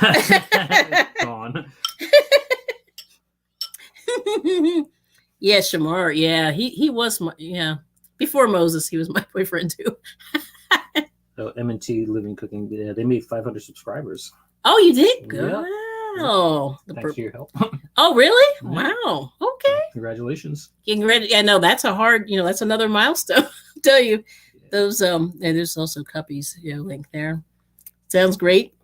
Dawn. Yeah, Shamar. Yeah, he was before Moses, he was my boyfriend too. So M&T Living Cooking, they made 500 subscribers. Oh, you did? Good. Yeah. Wow. Thanks for your help. Oh, really? Wow. Okay. Congratulations. Yeah, no, that's a hard, that's another milestone. I'll tell you. Those and there's also Cuppies, link there. Sounds great.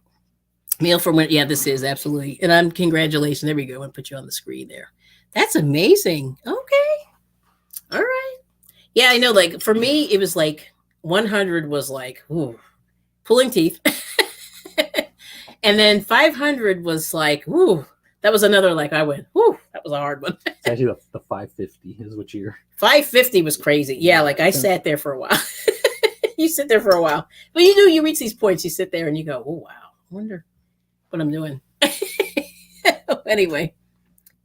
Meal for when this is absolutely. And I'm congratulations. There we go. And put you on the screen there. That's amazing. Okay. All right. Yeah, I know. Like for me, it was like 100 was like, ooh, pulling teeth. And then 500 was like, ooh, that was another, like I went, ooh, that was a hard one. It's actually the 550 is what you're. 550 was crazy. Yeah, like I sat there for a while. You sit there for a while. But you reach these points, you sit there and you go, oh, wow, I wonder what I'm doing. Anyway.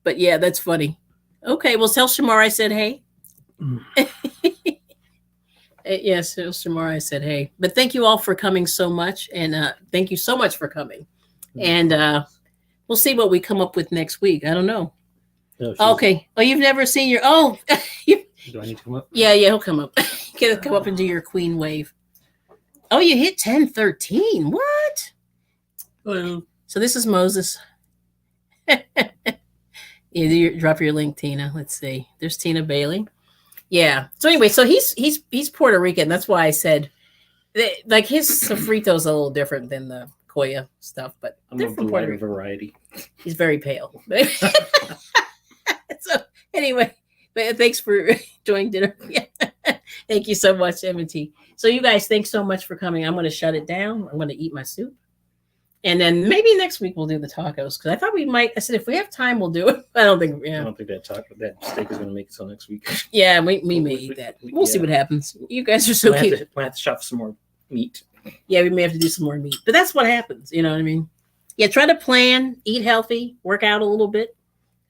But yeah, that's funny. Okay, well, tell Shamar I said hey. Yes, it was tomorrow. I said, hey, but thank you all for coming so much. And thank you so much for coming. And we'll see what we come up with next week. I don't know. No, she's- Okay. Oh, you've never seen your, Do I need to come up? yeah, he'll come up. He'll come up and do your queen wave. Oh, you hit 10-13. What? Well, So this is Moses. Drop your link, Tina. Let's see. There's Tina Bailey. Yeah. So anyway, so he's Puerto Rican. That's why I said like his sofrito's a little different than the Koya stuff, but I'm they're of from the Puerto lighter Rico. variety. He's very pale. So anyway, but thanks for joining dinner. Thank you so much, M&T. So you guys, thanks so much for coming. I'm going to shut it down. I'm going to eat my soup. And then maybe next week we'll do the tacos because I thought we might. I said if we have time, we'll do it. I don't think. I Yeah, don't think that steak is going to make it till next week. yeah, we may eat that. We'll see what happens. You guys are so We'll cute. have to shop for some more meat. Yeah, we may have to do some more meat, but that's what happens. You know what I mean? Yeah, try to plan, eat healthy, work out a little bit.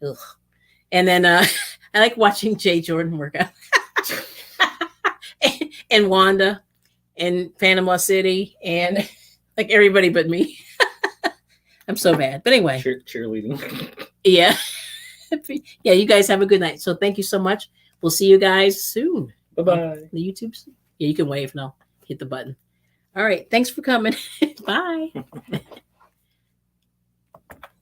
Ugh. And then I like watching Jay Jordan work out. And Wanda and Panama City and like everybody but me. I'm so bad. But anyway. Cheerleading. Yeah. Yeah, you guys have a good night. So thank you so much. We'll see you guys soon. Bye-bye. The YouTube's. Yeah, you can wave and I'll hit the button. All right. Thanks for coming. Bye.